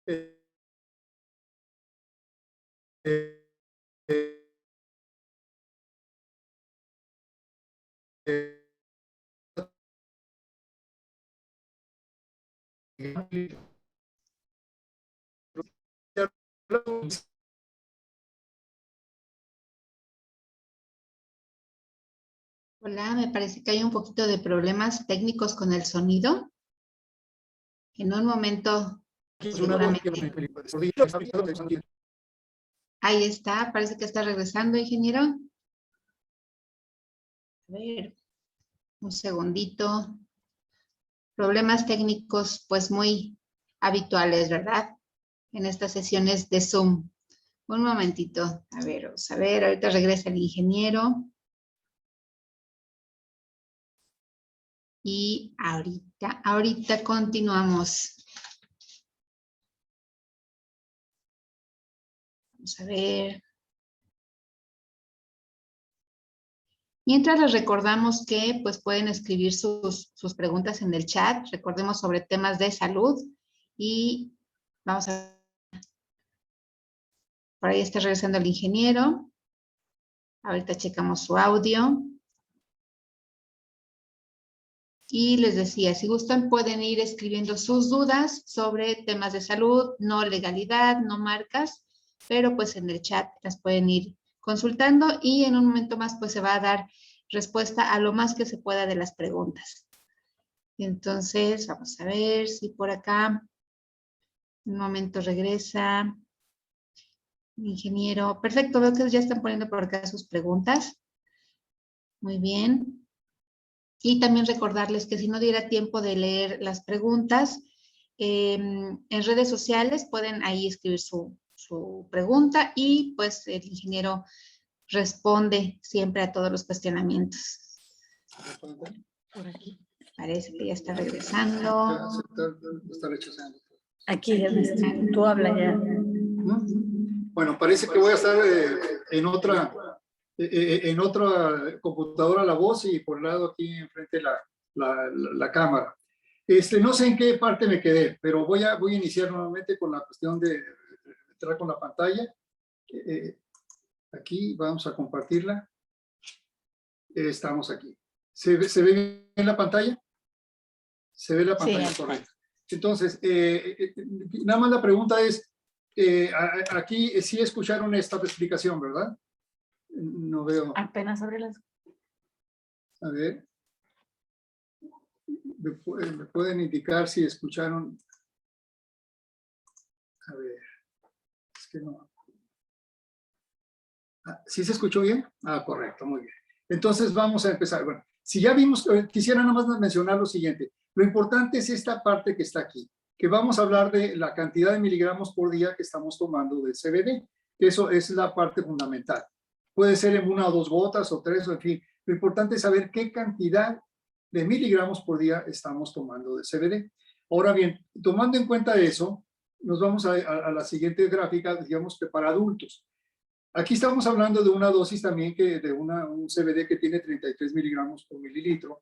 eh, eh, eh, Hola, me parece que hay un poquito de problemas técnicos con el sonido. En un momento, seguramente. Ahí está, parece que está regresando, ingeniero. A ver, un segundito. Problemas técnicos, pues muy habituales, ¿verdad? En estas sesiones de Zoom. Un momentito. A ver, vamos a ver, ahorita regresa el ingeniero. Y ahorita continuamos. Vamos a ver. Mientras les recordamos que pues pueden escribir sus preguntas en el chat. Recordemos sobre temas de salud. Y vamos a... Por ahí está regresando el ingeniero. Ahorita checamos su audio. Y les decía, si gustan pueden ir escribiendo sus dudas sobre temas de salud, no legalidad, no marcas, pero pues en el chat las pueden ir consultando y en un momento más pues se va a dar respuesta a lo más que se pueda de las preguntas. Entonces, vamos a ver si por acá un momento regresa el ingeniero. Perfecto, veo que ya están poniendo por acá sus preguntas. Muy bien. Y también recordarles que si no diera tiempo de leer las preguntas, en redes sociales pueden ahí escribir su pregunta y pues el ingeniero responde siempre a todos los cuestionamientos. Por aquí. Parece que ya está regresando. Está rechazando. Aquí ya está. Tú habla ya. Bueno, parece que voy a estar en otra computadora la voz y por el lado aquí enfrente la cámara. No sé en qué parte me quedé, pero voy a iniciar nuevamente con la cuestión de entrar con la pantalla. Aquí vamos a compartirla. Estamos aquí. ¿Se ve bien la pantalla? Se ve la pantalla, sí, correcto. Entonces, nada más la pregunta es, aquí sí escucharon esta explicación, ¿verdad? No veo. Apenas abre las... A ver. ¿Me pueden indicar si escucharon? A ver. Es que no. ¿Sí se escuchó bien? Correcto, muy bien. Entonces vamos a empezar. Bueno, si ya vimos, quisiera nada más mencionar lo siguiente. Lo importante es esta parte que está aquí, que vamos a hablar de la cantidad de miligramos por día que estamos tomando de CBD. Eso es la parte fundamental. Puede ser en 1 o 2 gotas o 3, o en fin. Lo importante es saber qué cantidad de miligramos por día estamos tomando de CBD. Ahora bien, tomando en cuenta eso, nos vamos a la siguiente gráfica, digamos que para adultos. Aquí estamos hablando de una dosis también de un CBD que tiene 33 miligramos por mililitro.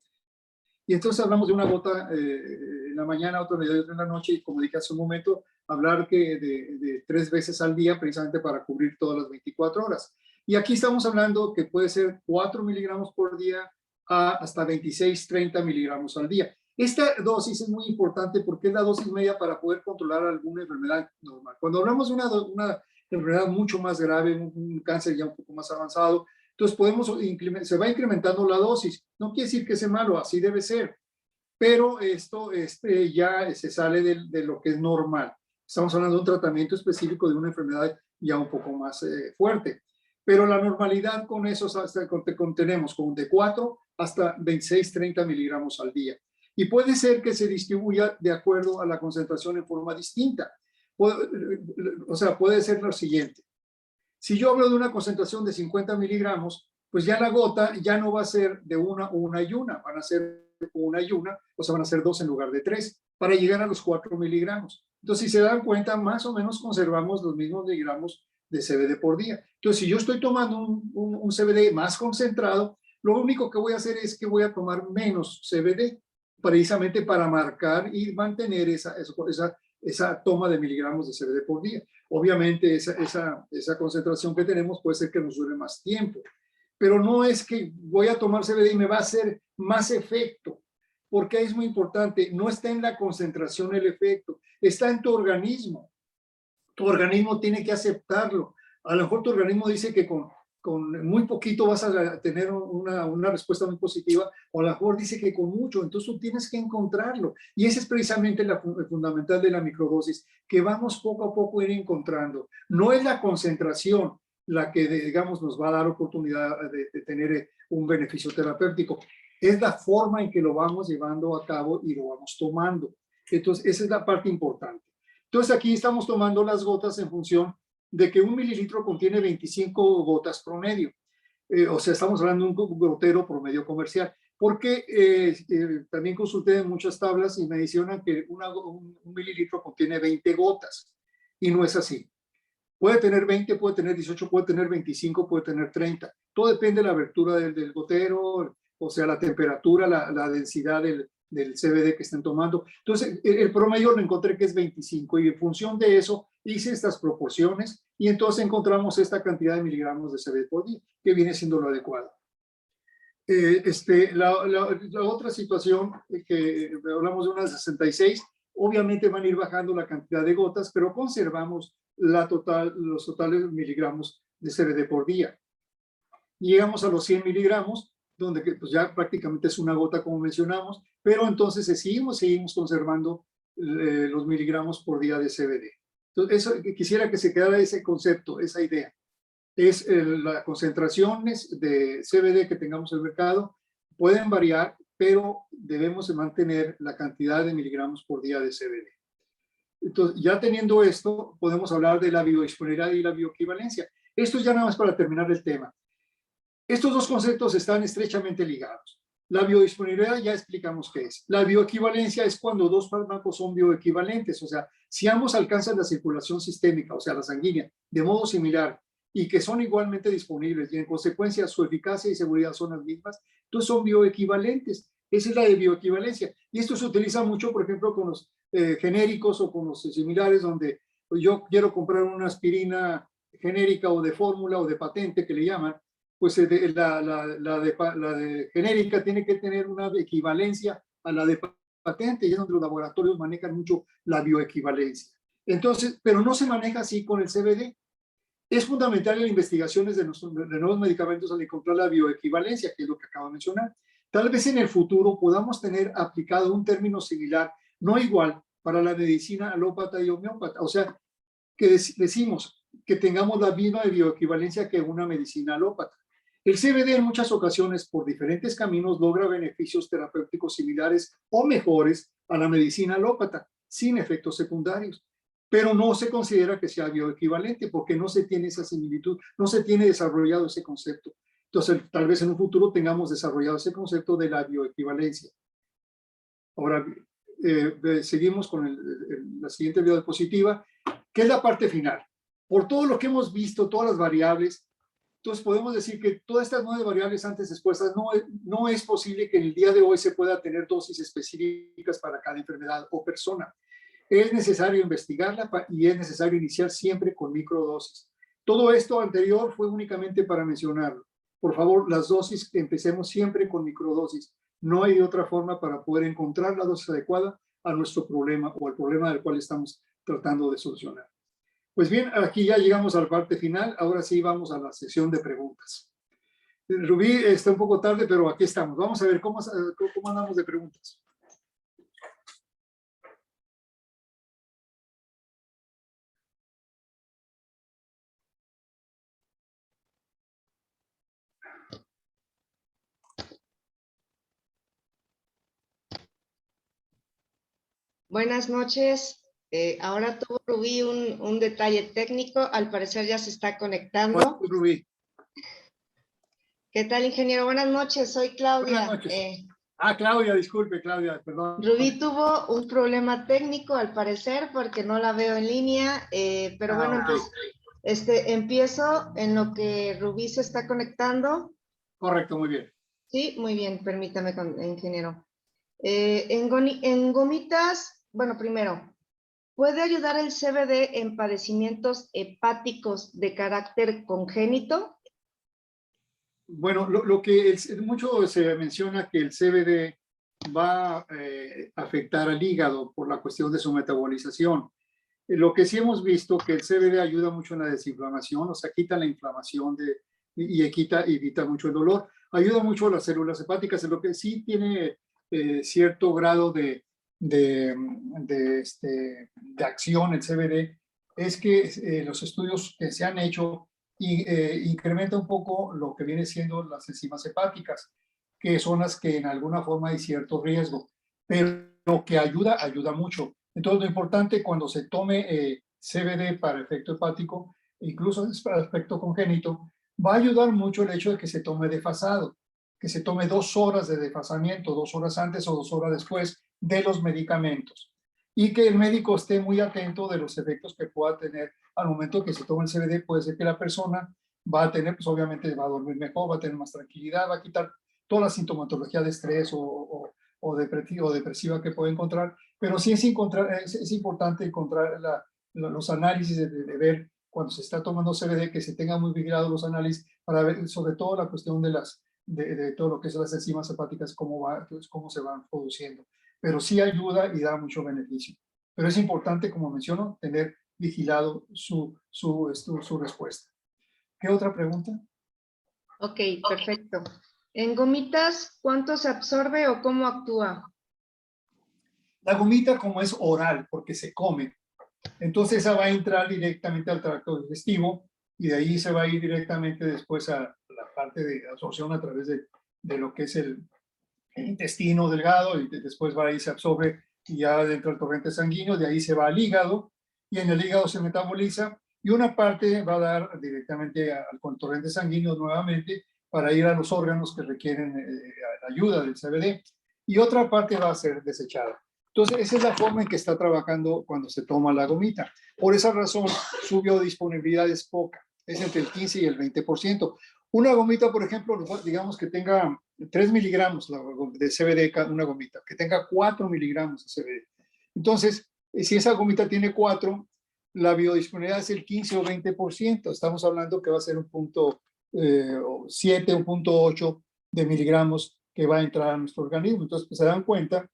Y entonces hablamos de una gota en la mañana, otra mediodía, otra en la noche, y como dije hace un momento, hablar que de 3 veces al día, precisamente para cubrir todas las 24 horas. Y aquí estamos hablando que puede ser 4 miligramos por día hasta 26, 30 miligramos al día. Esta dosis es muy importante porque es la dosis media para poder controlar alguna enfermedad normal. Cuando hablamos de una enfermedad mucho más grave, un cáncer ya un poco más avanzado, entonces se va incrementando la dosis. No quiere decir que sea malo, así debe ser, pero esto ya se sale de lo que es normal. Estamos hablando de un tratamiento específico de una enfermedad ya un poco más fuerte. Pero la normalidad con eso tenemos con de 4 hasta 26, 30 miligramos al día. Y puede ser que se distribuya de acuerdo a la concentración en forma distinta. O sea, puede ser lo siguiente. Si yo hablo de una concentración de 50 miligramos, pues ya la gota ya no va a ser de una y una, van a ser una y una, o sea, van a ser 2 en lugar de 3, para llegar a los 4 miligramos. Entonces, si se dan cuenta, más o menos conservamos los mismos miligramos de CBD por día. Entonces, si yo estoy tomando un CBD más concentrado, lo único que voy a hacer es que voy a tomar menos CBD, precisamente para marcar y mantener esa toma de miligramos de CBD por día. Obviamente esa concentración que tenemos puede ser que nos dure más tiempo, pero no es que voy a tomar CBD y me va a hacer más efecto, porque es muy importante, no está en la concentración el efecto, está en tu organismo. Tu organismo tiene que aceptarlo. A lo mejor tu organismo dice que con muy poquito vas a tener una respuesta muy positiva, o a lo mejor dice que con mucho, entonces tú tienes que encontrarlo. Y ese es precisamente el fundamental de la microdosis, que vamos poco a poco a ir encontrando. No es la concentración la que, digamos, nos va a dar oportunidad de tener un beneficio terapéutico, es la forma en que lo vamos llevando a cabo y lo vamos tomando. Entonces, esa es la parte importante. Entonces, aquí estamos tomando las gotas en función de que 1 mililitro contiene 25 gotas promedio. O sea, estamos hablando de un gotero promedio comercial. Porque también consulté en muchas tablas y me mencionan que un mililitro contiene 20 gotas. Y no es así. Puede tener 20, puede tener 18, puede tener 25, puede tener 30. Todo depende de la abertura del gotero, o sea, la temperatura, la densidad del CBD que estén tomando. Entonces, el promedio lo encontré que es 25 y en función de eso hice estas proporciones y entonces encontramos esta cantidad de miligramos de CBD por día, que viene siendo lo adecuado. La otra situación que hablamos de unas 66, obviamente van a ir bajando la cantidad de gotas, pero conservamos los totales miligramos de CBD por día. Llegamos a los 100 miligramos, donde pues ya prácticamente es una gota como mencionamos, pero entonces seguimos conservando los miligramos por día de CBD. Entonces, quisiera que se quedara ese concepto, esa idea. Es las concentraciones de CBD que tengamos en el mercado, pueden variar, pero debemos de mantener la cantidad de miligramos por día de CBD. Entonces, ya teniendo esto, podemos hablar de la biodisponibilidad y la bioequivalencia. Esto es ya nada más para terminar el tema. Estos dos conceptos están estrechamente ligados. La biodisponibilidad ya explicamos qué es. La bioequivalencia es cuando dos fármacos son bioequivalentes, o sea, si ambos alcanzan la circulación sistémica, o sea, la sanguínea, de modo similar y que son igualmente disponibles y en consecuencia su eficacia y seguridad son las mismas, entonces son bioequivalentes. Esa es la de bioequivalencia. Y esto se utiliza mucho, por ejemplo, con los genéricos o con los similares, donde yo quiero comprar una aspirina genérica o de fórmula o de patente que le llaman, pues la de genérica tiene que tener una equivalencia a la de patente, y es donde los laboratorios manejan mucho la bioequivalencia. Entonces, pero no se maneja así con el CBD. Es fundamental en investigaciones de nuevos medicamentos al encontrar la bioequivalencia, que es lo que acabo de mencionar. Tal vez en el futuro podamos tener aplicado un término similar, no igual, para la medicina alópata y homeópata. O sea, que decimos que tengamos la misma bioequivalencia que una medicina alópata. El CBD en muchas ocasiones, por diferentes caminos, logra beneficios terapéuticos similares o mejores a la medicina alópata, sin efectos secundarios. Pero no se considera que sea bioequivalente porque no se tiene esa similitud, no se tiene desarrollado ese concepto. Entonces, tal vez en un futuro tengamos desarrollado ese concepto de la bioequivalencia. Ahora, seguimos con la siguiente diapositiva, que es la parte final. Por todo lo que hemos visto, todas las variables, entonces podemos decir que todas estas 9 variables antes expuestas no es posible que en el día de hoy se pueda tener dosis específicas para cada enfermedad o persona. Es necesario investigarla y es necesario iniciar siempre con microdosis. Todo esto anterior fue únicamente para mencionarlo. Por favor, las dosis, empecemos siempre con microdosis. No hay otra forma para poder encontrar la dosis adecuada a nuestro problema o al problema del cual estamos tratando de solucionar. Pues bien, aquí ya llegamos a la parte final. Ahora sí vamos a la sección de preguntas. Rubí está un poco tarde, pero aquí estamos. Vamos a ver cómo andamos de preguntas. Buenas noches. Ahora tuvo Rubí un detalle técnico. Al parecer ya se está conectando. Hola, Rubí. ¿Qué tal, ingeniero? Buenas noches. Soy Claudia. Buenas noches. Claudia, disculpe, Claudia, perdón. Rubí tuvo un problema técnico, al parecer, porque no la veo en línea. Pero bueno, pues, empiezo en lo que Rubí se está conectando. Correcto, muy bien. Sí, muy bien. Permítame, ingeniero. En gomitas, bueno, primero, ¿puede ayudar el CBD en padecimientos hepáticos de carácter congénito? Bueno, lo que mucho se menciona que el CBD va a afectar al hígado por la cuestión de su metabolización. Lo que sí hemos visto que el CBD ayuda mucho en la desinflamación, o sea, quita la inflamación y evita mucho el dolor. Ayuda mucho a las células hepáticas, en lo que sí tiene cierto grado de acción el CBD, es que los estudios que se han hecho incrementa un poco lo que viene siendo las enzimas hepáticas, que son las que en alguna forma hay cierto riesgo, pero lo que ayuda mucho. Entonces, lo importante cuando se tome CBD para efecto hepático, incluso para efecto congénito, va a ayudar mucho el hecho de que se tome desfasado, que se tome 2 horas de desfasamiento, 2 horas antes o 2 horas después de los medicamentos. Y que el médico esté muy atento de los efectos que pueda tener al momento que se tome el CBD. Puede ser que la persona va a tener, pues obviamente va a dormir mejor, va a tener más tranquilidad, va a quitar toda la sintomatología de estrés o depresiva que puede encontrar, pero sí es importante encontrar los análisis de ver cuando se está tomando CBD, que se tengan muy vigilados los análisis para ver sobre todo la cuestión de todo lo que son las enzimas hepáticas, cómo se van produciendo. Pero sí ayuda y da mucho beneficio. Pero es importante, como menciono, tener vigilado su respuesta. ¿Qué otra pregunta? Ok, perfecto. En gomitas, ¿cuánto se absorbe o cómo actúa? La gomita, como es oral, porque se come, entonces esa va a entrar directamente al tracto digestivo y de ahí se va a ir directamente después a la parte de absorción a través de lo que es intestino delgado y después va ahí, se absorbe y ya dentro del torrente sanguíneo, de ahí se va al hígado y en el hígado se metaboliza y una parte va a dar directamente al torrente sanguíneo nuevamente para ir a los órganos que requieren ayuda del CBD y otra parte va a ser desechada. Entonces, esa es la forma en que está trabajando cuando se toma la gomita. Por esa razón, su biodisponibilidad es poca, es entre el 15 y el 20%. Una gomita, por ejemplo, digamos que tenga 3 miligramos de CBD, una gomita, que tenga 4 miligramos de CBD. Entonces, si esa gomita tiene 4, la biodisponibilidad es el 15 o 20%. Estamos hablando que va a ser un punto 7, un punto 8 de miligramos que va a entrar a nuestro organismo. Entonces, pues, se dan cuenta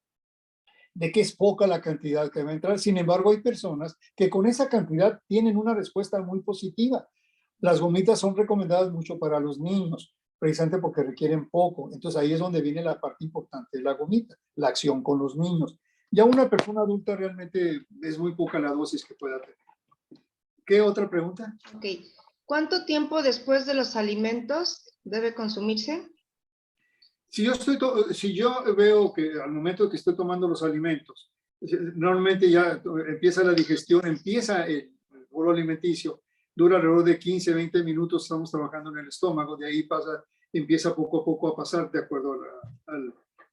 de que es poca la cantidad que va a entrar. Sin embargo, hay personas que con esa cantidad tienen una respuesta muy positiva. Las gomitas son recomendadas mucho para los niños, precisamente porque requieren poco. Entonces ahí es donde viene la parte importante de la gomita, la acción con los niños. Ya una persona adulta realmente es muy poca la dosis que pueda tener. ¿Qué otra pregunta? Ok. ¿Cuánto tiempo después de los alimentos debe consumirse? Si yo veo que al momento que estoy tomando los alimentos, normalmente ya empieza la digestión, empieza el bolo alimenticio, dura alrededor de 15, 20 minutos, estamos trabajando en el estómago, de ahí empieza poco a poco a pasar de acuerdo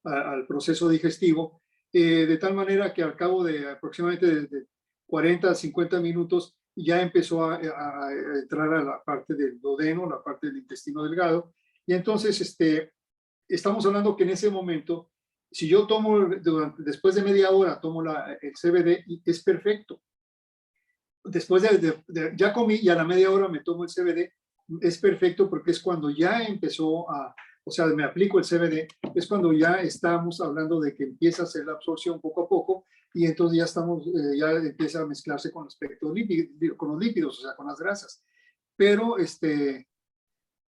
al proceso digestivo, de tal manera que al cabo de aproximadamente de 40 a 50 minutos ya empezó a entrar a la parte del duodeno, la parte del intestino delgado, y entonces estamos hablando que en ese momento, si yo tomo, después de media hora, tomo el CBD, es perfecto. Después ya comí y a la media hora me tomo el CBD, es perfecto porque es cuando ya empezó o sea, me aplico el CBD, es cuando ya estamos hablando de que empieza a hacer la absorción poco a poco y entonces ya empieza a mezclarse con respecto con los lípidos, o sea, con las grasas. Pero,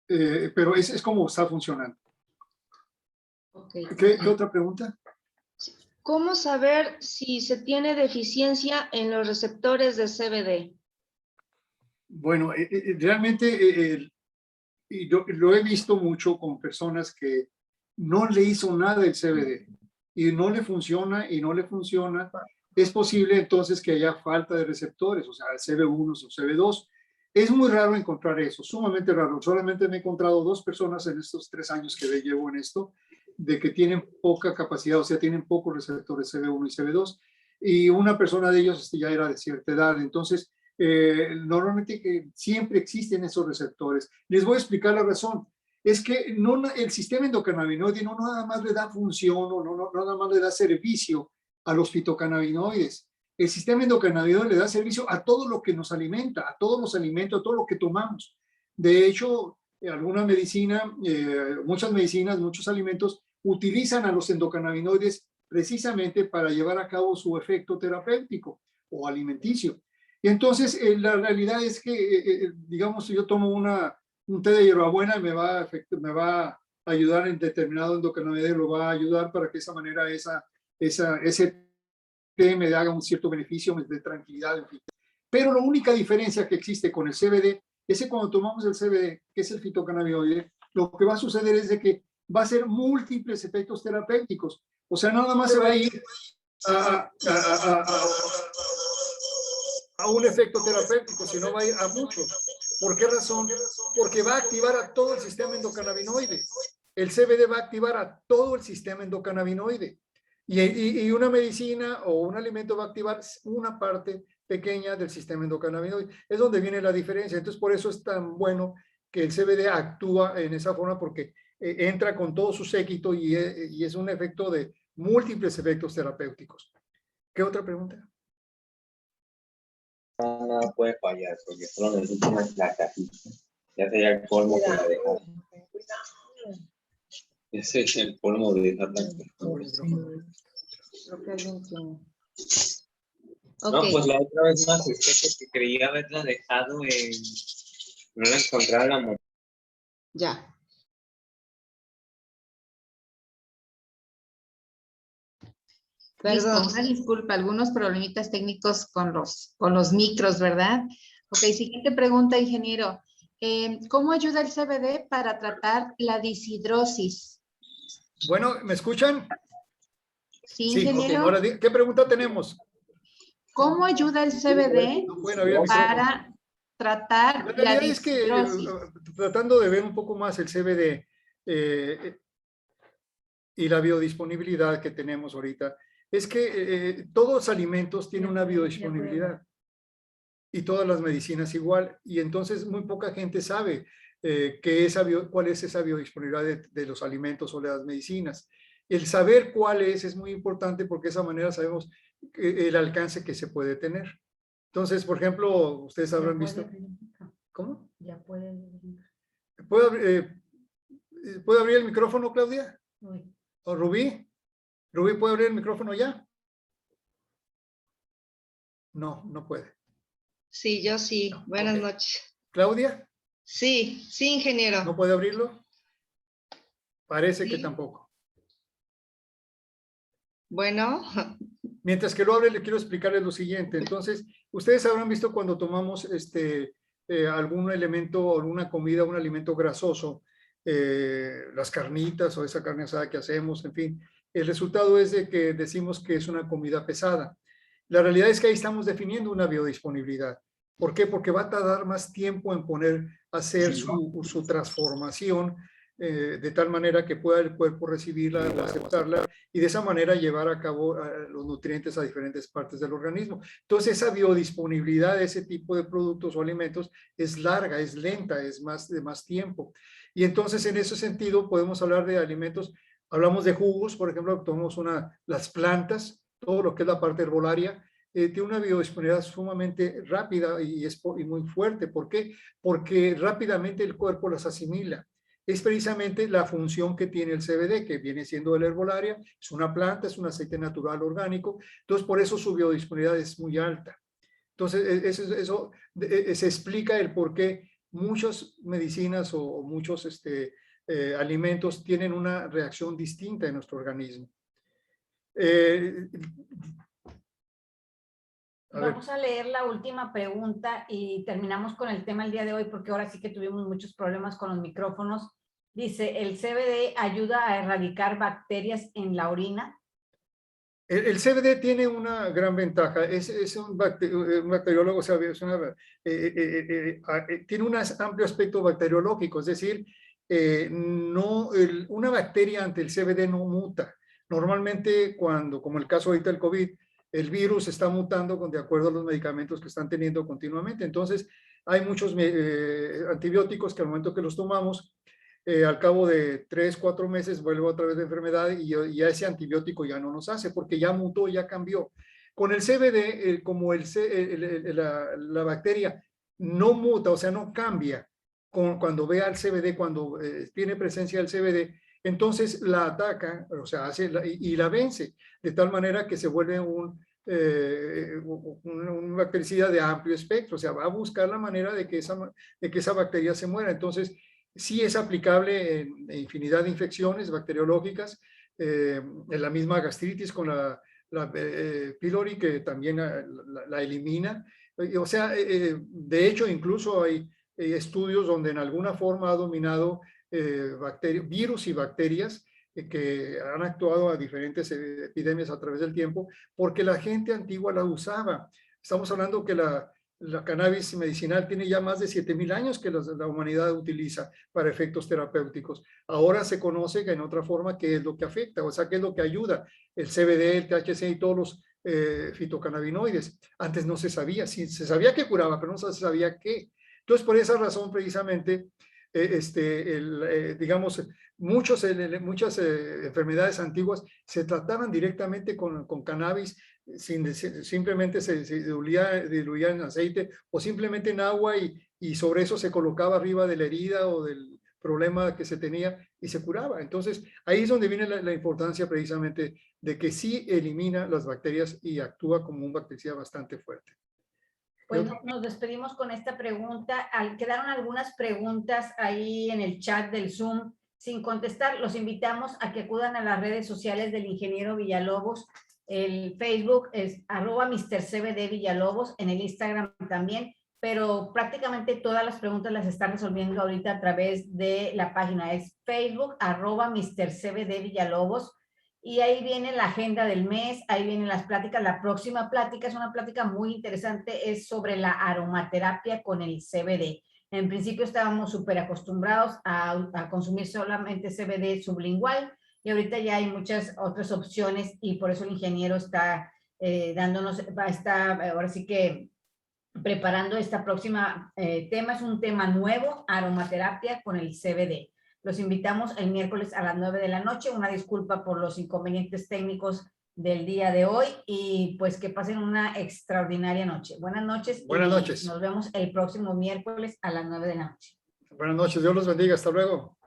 pero es como está funcionando. Okay. ¿Qué otra pregunta? ¿Cómo saber si se tiene deficiencia en los receptores de CBD? Bueno, realmente yo lo he visto mucho con personas que no le hizo nada el CBD y no le funciona y no le funciona. Es posible entonces que haya falta de receptores, o sea, el CB1 o CB2. Es muy raro encontrar eso, sumamente raro. Solamente me he encontrado 2 personas en estos 3 años que llevo en esto, de que tienen poca capacidad, o sea, tienen pocos receptores CB1 y CB2, y una persona de ellos ya era de cierta edad. Entonces, normalmente siempre existen esos receptores. Les voy a explicar la razón. Es que el sistema endocannabinoide no nada más le da función o no nada más le da servicio a los fitocannabinoides. El sistema endocannabinoide le da servicio a todo lo que nos alimenta, a todos los alimentos, a todo lo que tomamos. De hecho, alguna medicina, muchas medicinas, muchos alimentos utilizan a los endocannabinoides precisamente para llevar a cabo su efecto terapéutico o alimenticio. Y entonces la realidad es que, digamos, si yo tomo un té de hierbabuena, me va a ayudar en determinado endocannabinoide, lo va a ayudar para que de esa manera ese té me haga un cierto beneficio, me dé tranquilidad, en fin. Pero la única diferencia que existe con el CBD es que cuando tomamos el CBD, que es el fitocannabinoide, lo que va a suceder es de que va a ser múltiples efectos terapéuticos. O sea, nada más se va a ir a un efecto terapéutico, sino va a ir a muchos. ¿Por qué razón? Porque va a activar a todo el sistema endocannabinoide. El CBD va a activar a todo el sistema endocannabinoide. Y una medicina o un alimento va a activar una parte pequeña del sistema endocannabinoide. Es donde viene la diferencia. Entonces, por eso es tan bueno que el CBD actúa en esa forma, porque entra con todo su séquito y es un efecto de múltiples efectos terapéuticos. ¿Qué otra pregunta? No puede fallar, porque solo necesitas la cajita. Ya sería el colmo que la dejar. Ese es el colmo de dejarla. No, pues la otra vez más que creía haberla dejado en... No la encontraba la mochila. Ya. Listo, una disculpa, algunos problemitas técnicos con los micros, ¿verdad? Ok, siguiente pregunta, ingeniero. ¿Cómo ayuda el CBD para tratar la deshidrosis? Bueno, ¿me escuchan? Sí, Sí, ok. ingeniero. Ahora, ¿qué pregunta tenemos? ¿Cómo ayuda el CBD No pueden abrir el micrófono. para tratar La la realidad es que, distrosis? tratando de ver un poco más el CBD y la biodisponibilidad que tenemos ahorita, es que todos los alimentos tienen una biodisponibilidad y todas las medicinas igual, y entonces muy poca gente sabe cuál es esa biodisponibilidad de los alimentos o de las medicinas. El saber cuál es muy importante porque de esa manera sabemos el alcance que se puede tener. Entonces, por ejemplo, ustedes habrán visto... ¿Cómo? Ya puede. ¿Puedo abrir el micrófono, Claudia? ¿O Rubí? ¿Rubí puede abrir el micrófono ya? No, no puede. Sí, yo sí. No, Buenas ok. noches. ¿Claudia? Sí, sí, ingeniero. ¿No puede abrirlo? Parece que Sí. tampoco. Bueno, Mientras que lo abre, le quiero explicarles lo siguiente. Entonces, ustedes habrán visto cuando tomamos algún elemento, alguna comida, un alimento grasoso, las carnitas o esa carne asada que hacemos, en fin, el resultado es de que decimos que es una comida pesada. La realidad es que ahí estamos definiendo una biodisponibilidad. ¿Por qué? Porque va a tardar más tiempo en hacer su transformación de tal manera que pueda el cuerpo recibirla o aceptarla y de esa manera llevar a cabo los nutrientes a diferentes partes del organismo. Entonces, esa biodisponibilidad de ese tipo de productos o alimentos es larga, es lenta, es de más tiempo. Y entonces, en ese sentido, podemos hablar de alimentos, hablamos de jugos, por ejemplo, tomamos las plantas, todo lo que es la parte herbolaria, tiene una biodisponibilidad sumamente rápida y muy fuerte. ¿Por qué? Porque rápidamente el cuerpo las asimila. Es precisamente la función que tiene el CBD, que viene siendo de la herbolaria, es una planta, es un aceite natural orgánico, entonces por eso su biodisponibilidad es muy alta. Entonces, eso se explica el por qué muchas medicinas o muchos alimentos tienen una reacción distinta en nuestro organismo. Vamos a leer la última pregunta y terminamos con el tema el día de hoy porque ahora sí que tuvimos muchos problemas con los micrófonos. Dice, ¿el CBD ayuda a erradicar bacterias en la orina? El CBD tiene una gran ventaja, es un bacteriólogo, o sea, tiene un amplio aspecto bacteriológico, es decir, una bacteria ante el CBD no muta. Normalmente como el caso ahorita del COVID, el virus está mutando de acuerdo a los medicamentos que están teniendo continuamente. Entonces, hay muchos antibióticos que al momento que los tomamos, al cabo de 3, 4 meses vuelve otra vez la enfermedad y ya ese antibiótico ya no nos hace porque ya mutó, ya cambió. Con el CBD, como la bacteria no muta, o sea, no cambia cuando ve al CBD, cuando tiene presencia del CBD, entonces la ataca, o sea, y la vence, de tal manera que se vuelve un bactericida de amplio espectro, o sea, va a buscar la manera de que esa bacteria se muera. Entonces, sí es aplicable en infinidad de infecciones bacteriológicas, en la misma gastritis con la pylori que también la elimina. O sea, de hecho, incluso hay estudios donde en alguna forma ha dominado virus y bacterias que han actuado a diferentes epidemias a través del tiempo, porque la gente antigua la usaba. Estamos hablando que la cannabis medicinal tiene ya más de 7,000 años que la humanidad utiliza para efectos terapéuticos. Ahora se conoce que en otra forma qué es lo que afecta, o sea, qué es lo que ayuda. El CBD, el THC y todos los fitocannabinoides. Antes no se sabía, sí, se sabía que curaba, pero no se sabía qué. Entonces, por esa razón, precisamente, digamos, muchas enfermedades antiguas se trataban directamente con cannabis, simplemente se diluía en aceite o simplemente en agua y sobre eso se colocaba arriba de la herida o del problema que se tenía y se curaba. Entonces, ahí es donde viene la importancia precisamente de que sí elimina las bacterias y actúa como un bactericida bastante fuerte. Pues nos despedimos con esta pregunta. Quedaron algunas preguntas ahí en el chat del Zoom sin contestar. Los invitamos a que acudan a las redes sociales del ingeniero Villalobos. El Facebook es @MrCBD Villalobos, en el Instagram también. pero prácticamente todas las preguntas las están resolviendo ahorita a través de la página. Es Facebook, @MrCBD Villalobos, y ahí viene la agenda del mes, ahí vienen las pláticas. La próxima plática es una plática muy interesante, es sobre la aromaterapia con el CBD. En principio estábamos súper acostumbrados a consumir solamente CBD sublingual, y ahorita ya hay muchas otras opciones, y por eso el ingeniero está ahora sí que preparando esta próxima tema. Es un tema nuevo, aromaterapia con el CBD. Los invitamos el miércoles a las 9 de la noche. Una disculpa por los inconvenientes técnicos del día de hoy, y pues que pasen una extraordinaria noche. Buenas noches. Buenas noches. Nos vemos el próximo miércoles a las 9 de la noche. Buenas noches, Dios los bendiga, hasta luego.